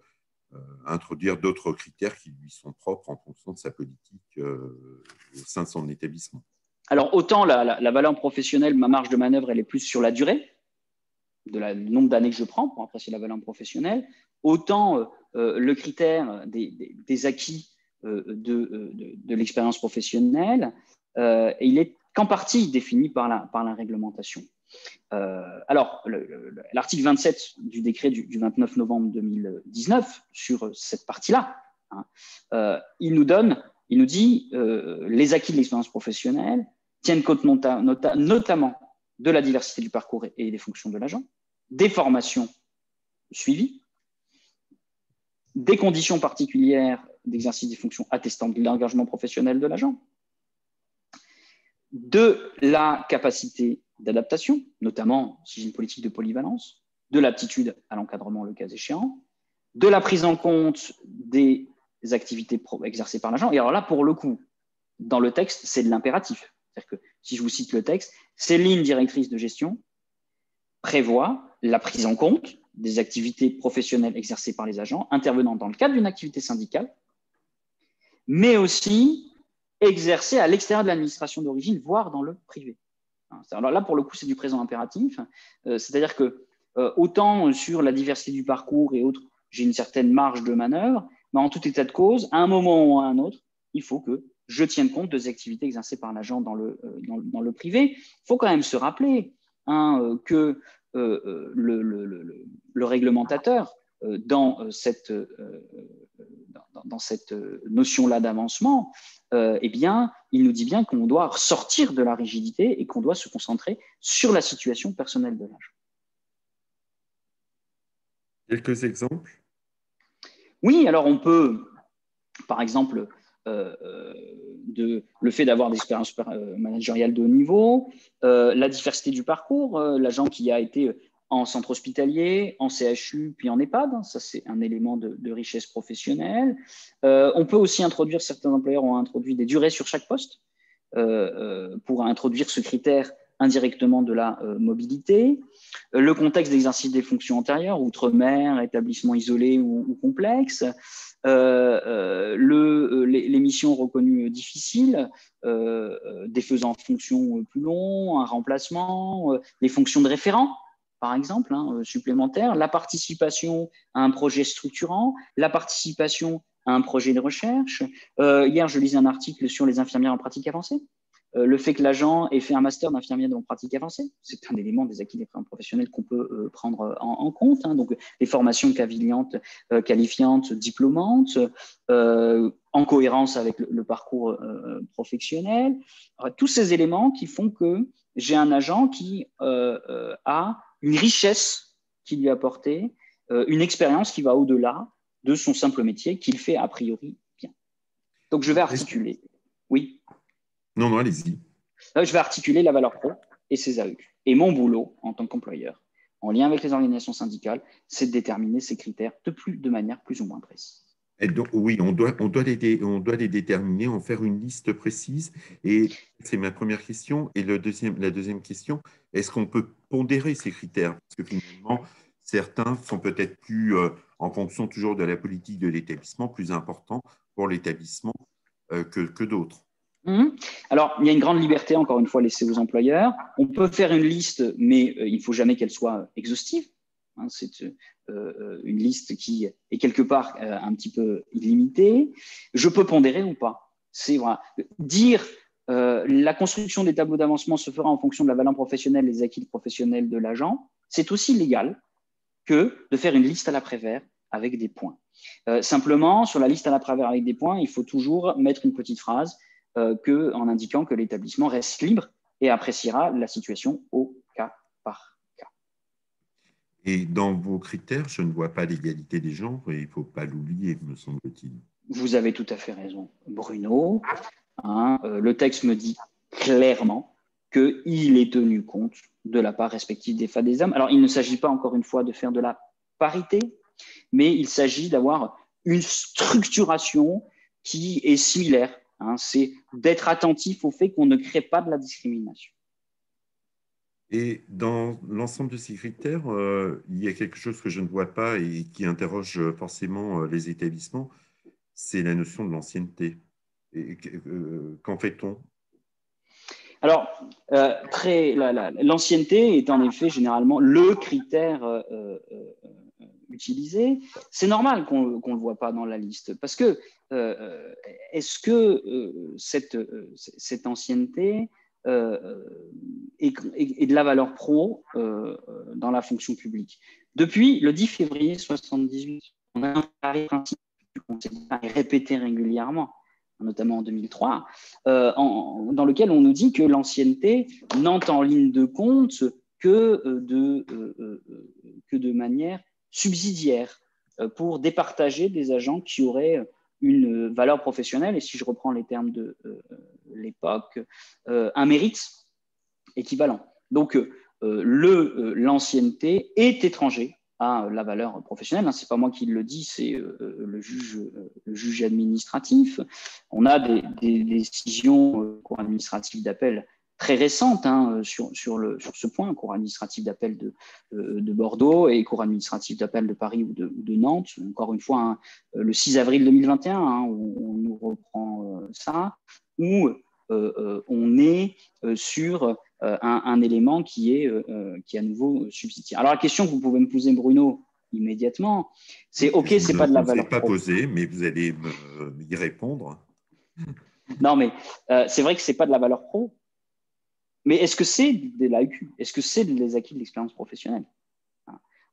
introduire d'autres critères qui lui sont propres en fonction de sa politique au sein de son établissement. Alors, autant la valeur professionnelle, ma marge de manœuvre, elle est plus sur la durée, le nombre d'années que je prends pour apprécier la valeur professionnelle, autant le critère des acquis de l'expérience professionnelle, il est qu'en partie défini par la réglementation. Alors, l'article 27 du décret du 29 novembre 2019 sur cette partie-là, hein, il nous dit les acquis de l'expérience professionnelle tiennent compte notamment de la diversité du parcours et des fonctions de l'agent, des formations suivies, des conditions particulières d'exercice des fonctions attestant de l'engagement professionnel de l'agent, de la capacité d'adaptation, notamment si j'ai une politique de polyvalence, de l'aptitude à l'encadrement le cas échéant, de la prise en compte des activités exercées par l'agent. Et alors là, pour le coup, dans le texte, c'est de l'impératif. C'est-à-dire que si je vous cite le texte, ces lignes directrices de gestion prévoient la prise en compte des activités professionnelles exercées par les agents intervenant dans le cadre d'une activité syndicale, mais aussi exercées à l'extérieur de l'administration d'origine, voire dans le privé. Alors là, pour le coup, c'est du présent impératif. C'est-à-dire que autant sur la diversité du parcours et autres, j'ai une certaine marge de manœuvre, mais en tout état de cause, à un moment ou à un autre, il faut que je tienne compte des activités exercées par l'agent dans le privé. Il faut quand même se rappeler que le réglementateur, dans cette notion-là d'avancement, eh bien, il nous dit bien qu'on doit sortir de la rigidité et qu'on doit se concentrer sur la situation personnelle de l'agent. Quelques exemples? Oui, alors on peut, par exemple, le fait d'avoir des expériences managériales de haut niveau, la diversité du parcours, l'agent qui a été en centre hospitalier, en CHU, puis en EHPAD, ça c'est un élément de richesse professionnelle. On peut aussi introduire, certains employeurs ont introduit des durées sur chaque poste pour introduire ce critère indirectement de la mobilité. Le contexte d'exercice des fonctions antérieures, outre-mer, établissement isolé ou complexe. Les missions reconnues difficiles, défaisant fonction plus long, un remplacement, les fonctions de référent, par exemple, supplémentaires, la participation à un projet structurant, la participation à un projet de recherche. Hier, je lisais un article sur les infirmières en pratique avancée. Le fait que l'agent ait fait un master d'infirmière en pratique avancée, c'est un élément des acquis des professionnels qu'on peut prendre en compte. Donc, les formations qualifiantes, diplômantes, en cohérence avec le parcours professionnel. Alors, tous ces éléments qui font que j'ai un agent qui a une richesse qui lui est apportée, une expérience qui va au-delà de son simple métier qu'il fait a priori bien. Donc, je vais articuler. Oui. Non, allez-y. Je vais articuler la valeur pro et ses AEU. Et mon boulot, en tant qu'employeur, en lien avec les organisations syndicales, c'est de déterminer ces critères de manière plus ou moins précise. Et donc, oui, on doit les déterminer, en faire une liste précise. Et c'est ma première question. Et la deuxième question, est-ce qu'on peut pondérer ces critères? Parce que finalement, certains sont peut-être plus, en fonction toujours de la politique de l'établissement, plus importants pour l'établissement que d'autres. Alors, il y a une grande liberté, encore une fois, laissée aux employeurs. On peut faire une liste, mais il ne faut jamais qu'elle soit exhaustive. C'est une liste qui est quelque part un petit peu illimitée. Je peux pondérer ou pas. C'est voilà. Dire la construction des tableaux d'avancement se fera en fonction de la valeur professionnelle et des acquis professionnels de l'agent. C'est aussi légal que de faire une liste à l'après-vert avec des points. Simplement, sur la liste à l'après-vert avec des points, il faut toujours mettre une petite phrase en indiquant que l'établissement reste libre et appréciera la situation au cas par cas. Et dans vos critères, je ne vois pas l'égalité des genres et il ne faut pas l'oublier, me semble-t-il. Vous avez tout à fait raison, Bruno. Le texte me dit clairement qu'il est tenu compte de la part respective des femmes et des hommes. Alors, il ne s'agit pas, encore une fois, de faire de la parité, mais il s'agit d'avoir une structuration qui est similaire. C'est d'être attentif au fait qu'on ne crée pas de la discrimination. Et dans l'ensemble de ces critères, il y a quelque chose que je ne vois pas et qui interroge forcément les établissements, c'est la notion de l'ancienneté. Qu'en fait-on? Alors, l'ancienneté est en effet généralement le critère utilisé. C'est normal qu'on ne le voit pas dans la liste parce que est-ce que cette ancienneté est de la valeur pro dans la fonction publique? Depuis le 10 février 1978, on a un principe qu'on s'est répété régulièrement, notamment en 2003, dans lequel on nous dit que l'ancienneté n'entre en ligne de compte que de manière subsidiaire pour départager des agents qui auraient une valeur professionnelle, et si je reprends les termes de l'époque, un mérite équivalent. Donc, l'ancienneté est étranger à la valeur professionnelle. Ce n'est pas moi qui le dis, c'est le juge administratif. On a des décisions cour administrative d'appel très récentes sur ce point, cour administrative d'appel de Bordeaux et cour administrative d'appel de Paris ou de Nantes. Encore une fois, le 6 avril 2021, on nous reprend ça, où on est sur un élément qui est à nouveau subsidiaire. Alors la question que vous pouvez me poser, Bruno, immédiatement, c'est OK, c'est pas de la valeur pro. Je ne vous ai pas posé, mais vous allez y répondre. Non, mais c'est vrai que c'est pas de la valeur pro. Mais est-ce que c'est de l'AEQ? Est-ce que c'est des acquis de l'expérience professionnelle?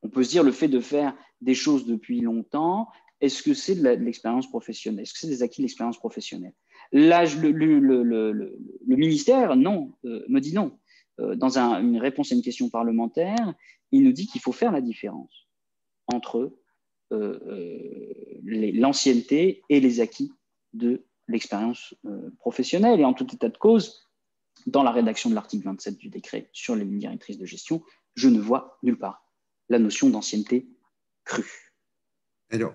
On peut se dire le fait de faire des choses depuis longtemps, est-ce que c'est de l'expérience professionnelle? Est-ce que c'est des acquis de l'expérience professionnelle? Là, le ministère, non, me dit non. Dans une réponse à une question parlementaire, il nous dit qu'il faut faire la différence entre l'ancienneté et les acquis de l'expérience professionnelle. Et en tout état de cause, dans la rédaction de l'article 27 du décret sur les lignes directrices de gestion, je ne vois nulle part la notion d'ancienneté crue. Alors,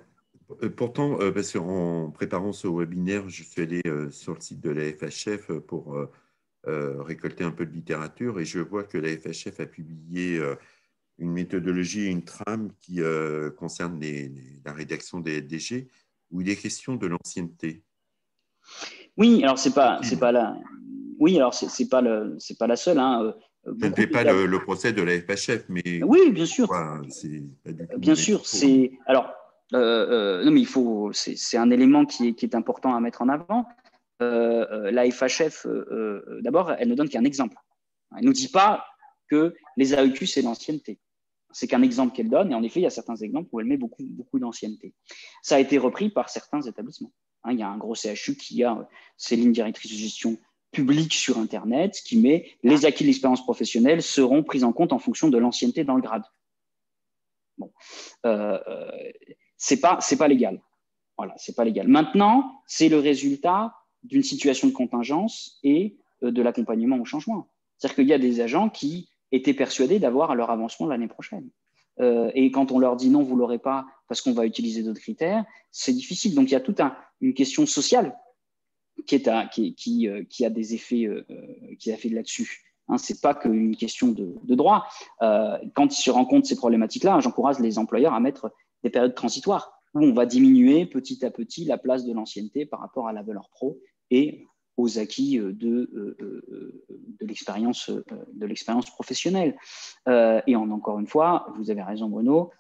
pourtant, parce qu'en préparant ce webinaire, je suis allé sur le site de la FHF pour récolter un peu de littérature et je vois que la FHF a publié une méthodologie et une trame qui concerne la rédaction des LDG où il est question de l'ancienneté. Oui, alors c'est pas la. Oui, alors c'est pas la seule. Je ne fais pas le procès de la FHF, mais oui, bien sûr. Bien sûr, c'est alors non, mais c'est un élément qui est important à mettre en avant. La FHF, d'abord, elle ne donne qu'un exemple. Elle ne nous dit pas que les AEQ, c'est l'ancienneté. C'est qu'un exemple qu'elle donne, et en effet, il y a certains exemples où elle met beaucoup d'ancienneté. Ça a été repris par certains établissements. Il y a un gros CHU qui a ses lignes directrices de gestion publiques sur Internet qui met les acquis de l'expérience professionnelle seront pris en compte en fonction de l'ancienneté dans le grade. Bon, c'est pas légal. Voilà, c'est pas légal. Maintenant, c'est le résultat d'une situation de contingence et de l'accompagnement au changement. C'est-à-dire qu'il y a des agents qui étaient persuadés d'avoir leur avancement l'année prochaine. Et quand on leur dit non, vous ne l'aurez pas parce qu'on va utiliser d'autres critères, c'est difficile. Donc, il y a toute une question sociale qui a des effets qui a fait là-dessus. Ce n'est pas qu'une question de droit. Quand ils se rencontrent ces problématiques-là, j'encourage les employeurs à mettre des périodes transitoires où on va diminuer petit à petit la place de l'ancienneté par rapport à la valeur pro et aux acquis de l'expérience professionnelle. Et encore une fois, vous avez raison, Bruno,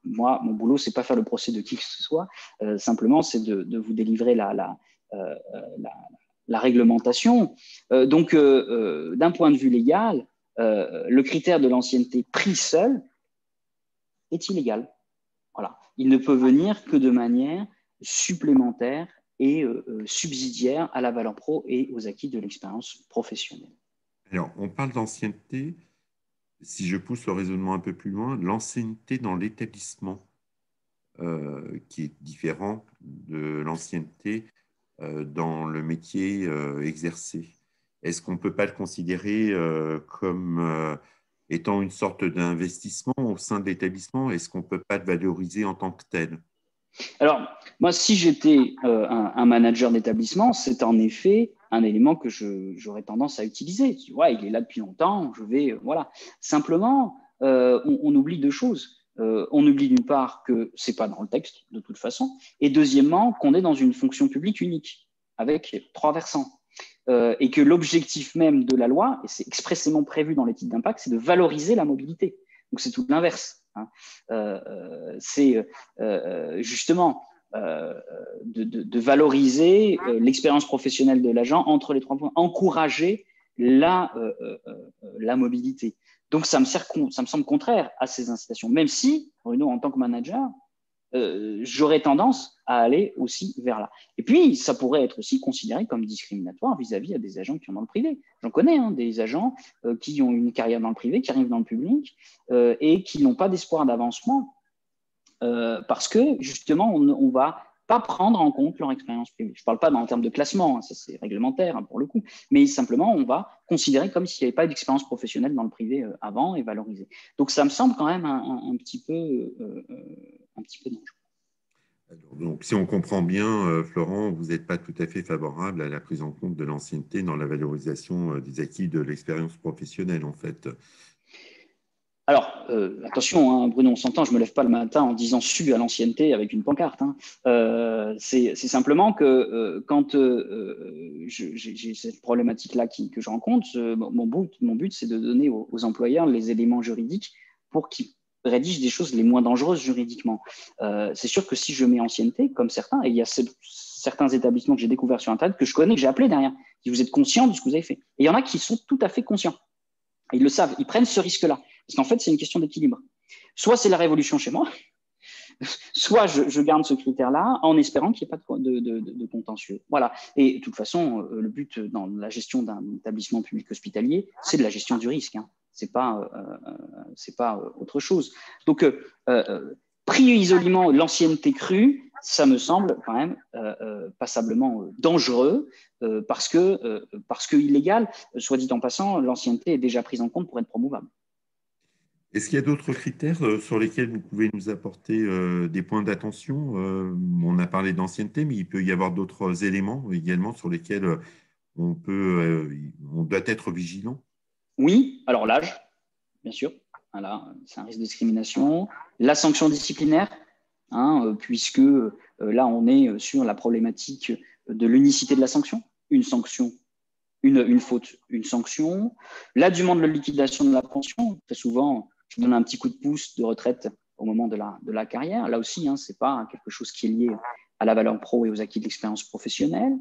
moi, mon boulot, ce n'est pas faire le procès de qui que ce soit, simplement, c'est de vous délivrer la réglementation. Donc, d'un point de vue légal, le critère de l'ancienneté pris seul est illégal. Voilà. Il ne peut venir que de manière supplémentaire et subsidiaire à la valeur pro et aux acquis de l'expérience professionnelle. Alors, on parle d'ancienneté, si je pousse le raisonnement un peu plus loin, l'ancienneté dans l'établissement, qui est différent de l'ancienneté dans le métier exercé. Est-ce qu'on ne peut pas le considérer comme étant une sorte d'investissement au sein de l'établissement? Est-ce qu'on ne peut pas le valoriser en tant que tel? Alors, moi, si j'étais un manager d'établissement, c'est en effet un élément que j'aurais tendance à utiliser. Ouais, il est là depuis longtemps, je vais… voilà. Simplement, on oublie deux choses. On oublie d'une part que ce n'est pas dans le texte, de toute façon, et deuxièmement, qu'on est dans une fonction publique unique, avec 3 versants. Et que l'objectif même de la loi, et c'est expressément prévu dans l'étude d'impact, c'est de valoriser la mobilité. Donc, c'est tout l'inverse. C'est justement de valoriser l'expérience professionnelle de l'agent entre les 3 points, encourager la mobilité. Donc, ça me semble contraire à ces incitations, même si, Bruno, en tant que manager, j'aurais tendance à aller aussi vers là. Et puis, ça pourrait être aussi considéré comme discriminatoire vis-à-vis des agents qui sont dans le privé. J'en connais des agents qui ont une carrière dans le privé, qui arrivent dans le public et qui n'ont pas d'espoir d'avancement parce que, justement, on va pas prendre en compte leur expérience privée. Je ne parle pas en termes de classement, hein, ça c'est réglementaire, hein, pour le coup, mais simplement on va considérer comme s'il n'y avait pas d'expérience professionnelle dans le privé avant et valoriser. Donc ça me semble quand même un petit peu dangereux. Alors, donc, si on comprend bien, Florent, vous n'êtes pas tout à fait favorable à la prise en compte de l'ancienneté dans la valorisation des acquis de l'expérience professionnelle, en fait. Alors, attention, hein, Bruno, on s'entend, je ne me lève pas le matin en disant su à l'ancienneté avec une pancarte. Hein. C'est simplement que quand j'ai cette problématique-là que je rencontre, mon but c'est de donner aux employeurs les éléments juridiques pour qu'ils rédigent des choses les moins dangereuses juridiquement. C'est sûr que si je mets ancienneté, comme certains, et il y a certains établissements que j'ai découverts sur Internet, que je connais, que j'ai appelé derrière, si vous êtes conscient de ce que vous avez fait. Et il y en a qui sont tout à fait conscients. Ils le savent, ils prennent ce risque-là. Parce qu'en fait, c'est une question d'équilibre. Soit c'est la révolution chez moi, soit je garde ce critère-là en espérant qu'il n'y ait pas de contentieux. Voilà. Et de toute façon, le but dans la gestion d'un établissement public hospitalier, c'est de la gestion du risque. Hein. C'est pas autre chose. Donc, pris isolément, l'ancienneté crue, ça me semble quand même passablement dangereux parce que illégal. Soit dit en passant, l'ancienneté est déjà prise en compte pour être promouvable. Est-ce qu'il y a d'autres critères sur lesquels vous pouvez nous apporter des points d'attention? On a parlé d'ancienneté, mais il peut y avoir d'autres éléments également sur lesquels on doit être vigilant. Oui, alors l'âge, bien sûr. Voilà, c'est un risque de discrimination. La sanction disciplinaire, hein, puisque là, on est sur la problématique de l'unicité de la sanction. Une sanction, une faute, une sanction. La demande de liquidation de la pension, très souvent, je donne un petit coup de pouce de retraite au moment de la carrière. Là aussi, hein, ce n'est pas quelque chose qui est lié à la valeur pro et aux acquis de l'expérience professionnelle.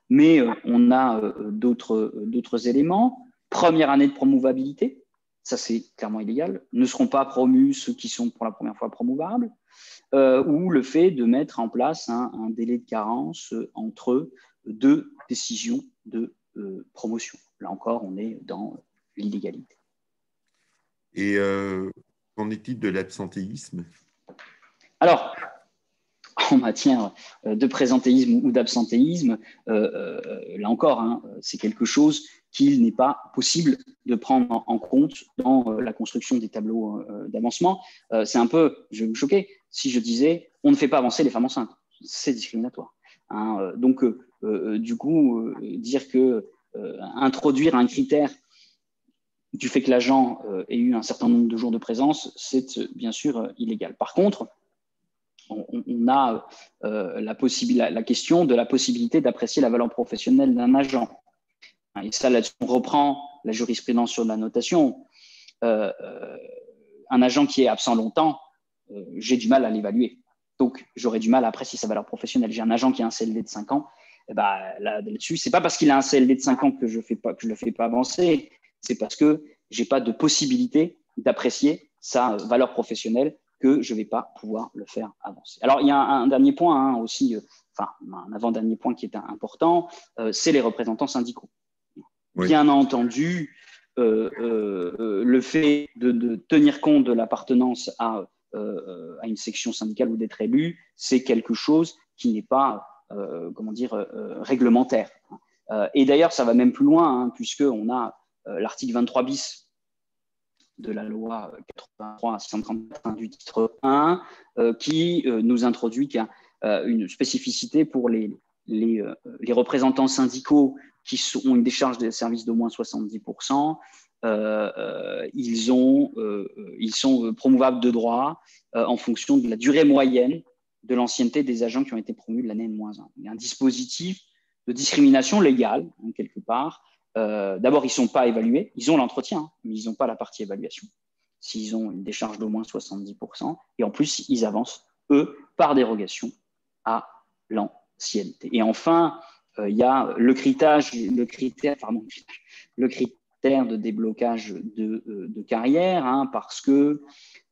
Mais on a d'autres éléments. Première année de promouvabilité, ça c'est clairement illégal. Ne seront pas promus ceux qui sont pour la première fois promouvables. Ou le fait de mettre en place un délai de carence entre deux décisions de promotion. Là encore, on est dans l'illégalité. Et qu'en est-il de l'absentéisme? Alors, en matière de présentéisme ou d'absentéisme, là encore, hein, c'est quelque chose qu'il n'est pas possible de prendre en compte dans la construction des tableaux d'avancement. C'est un peu, je vais vous choquer, si je disais on ne fait pas avancer les femmes enceintes. C'est discriminatoire. Hein. Donc, du coup, dire que introduire un critère du fait que l'agent ait eu un certain nombre de jours de présence, c'est bien sûr illégal. Par contre, on a la question de la possibilité d'apprécier la valeur professionnelle d'un agent. Et ça, là-dessus, on reprend la jurisprudence sur la notation. Un agent qui est absent longtemps, j'ai du mal à l'évaluer. Donc, j'aurais du mal à apprécier sa valeur professionnelle. J'ai un agent qui a un CLD de 5 ans, et ben, là-dessus, ce n'est pas parce qu'il a un CLD de 5 ans que je ne le fais pas avancer, c'est parce que je n'ai pas de possibilité d'apprécier sa valeur professionnelle que je ne vais pas pouvoir le faire avancer. Alors, il y a un dernier point hein, aussi, enfin, un avant-dernier point qui est important, c'est les représentants syndicaux. Oui. Bien entendu, le fait de tenir compte de l'appartenance à une section syndicale ou d'être élu, c'est quelque chose qui n'est pas, réglementaire. Et d'ailleurs, ça va même plus loin, hein, puisqu'on a l'article 23 bis de la loi 83-634 du titre 1 qui nous introduit une spécificité pour les représentants syndicaux qui ont une décharge de service d'au moins 70%. Ils sont promouvables de droit en fonction de la durée moyenne de l'ancienneté des agents qui ont été promus de l'année N-1. Il y a un dispositif de discrimination légale, hein, quelque part. D'abord, ils ne sont pas évalués. Ils ont l'entretien, hein, mais ils n'ont pas la partie évaluation. S'ils ont une décharge d'au moins 70%. Et en plus, ils avancent, eux, par dérogation à l'ancienneté. Et enfin, il y a le critère de déblocage de carrière, hein, parce que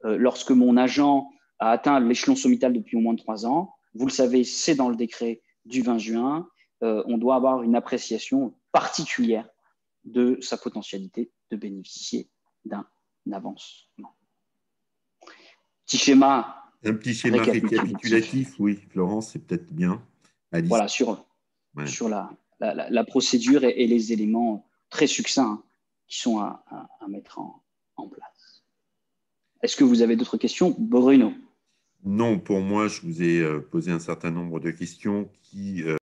lorsque mon agent a atteint l'échelon sommital depuis au moins 3 ans, vous le savez, c'est dans le décret du 20 juin, on doit avoir une appréciation particulière de sa potentialité de bénéficier d'un avancement. Petit schéma Un petit schéma récapitulatif, oui, Florence, c'est peut-être bien. Alice. Voilà, sur la procédure et les éléments très succincts qui sont à mettre en place. Est-ce que vous avez d'autres questions, Bruno? Non, pour moi, je vous ai posé un certain nombre de questions qui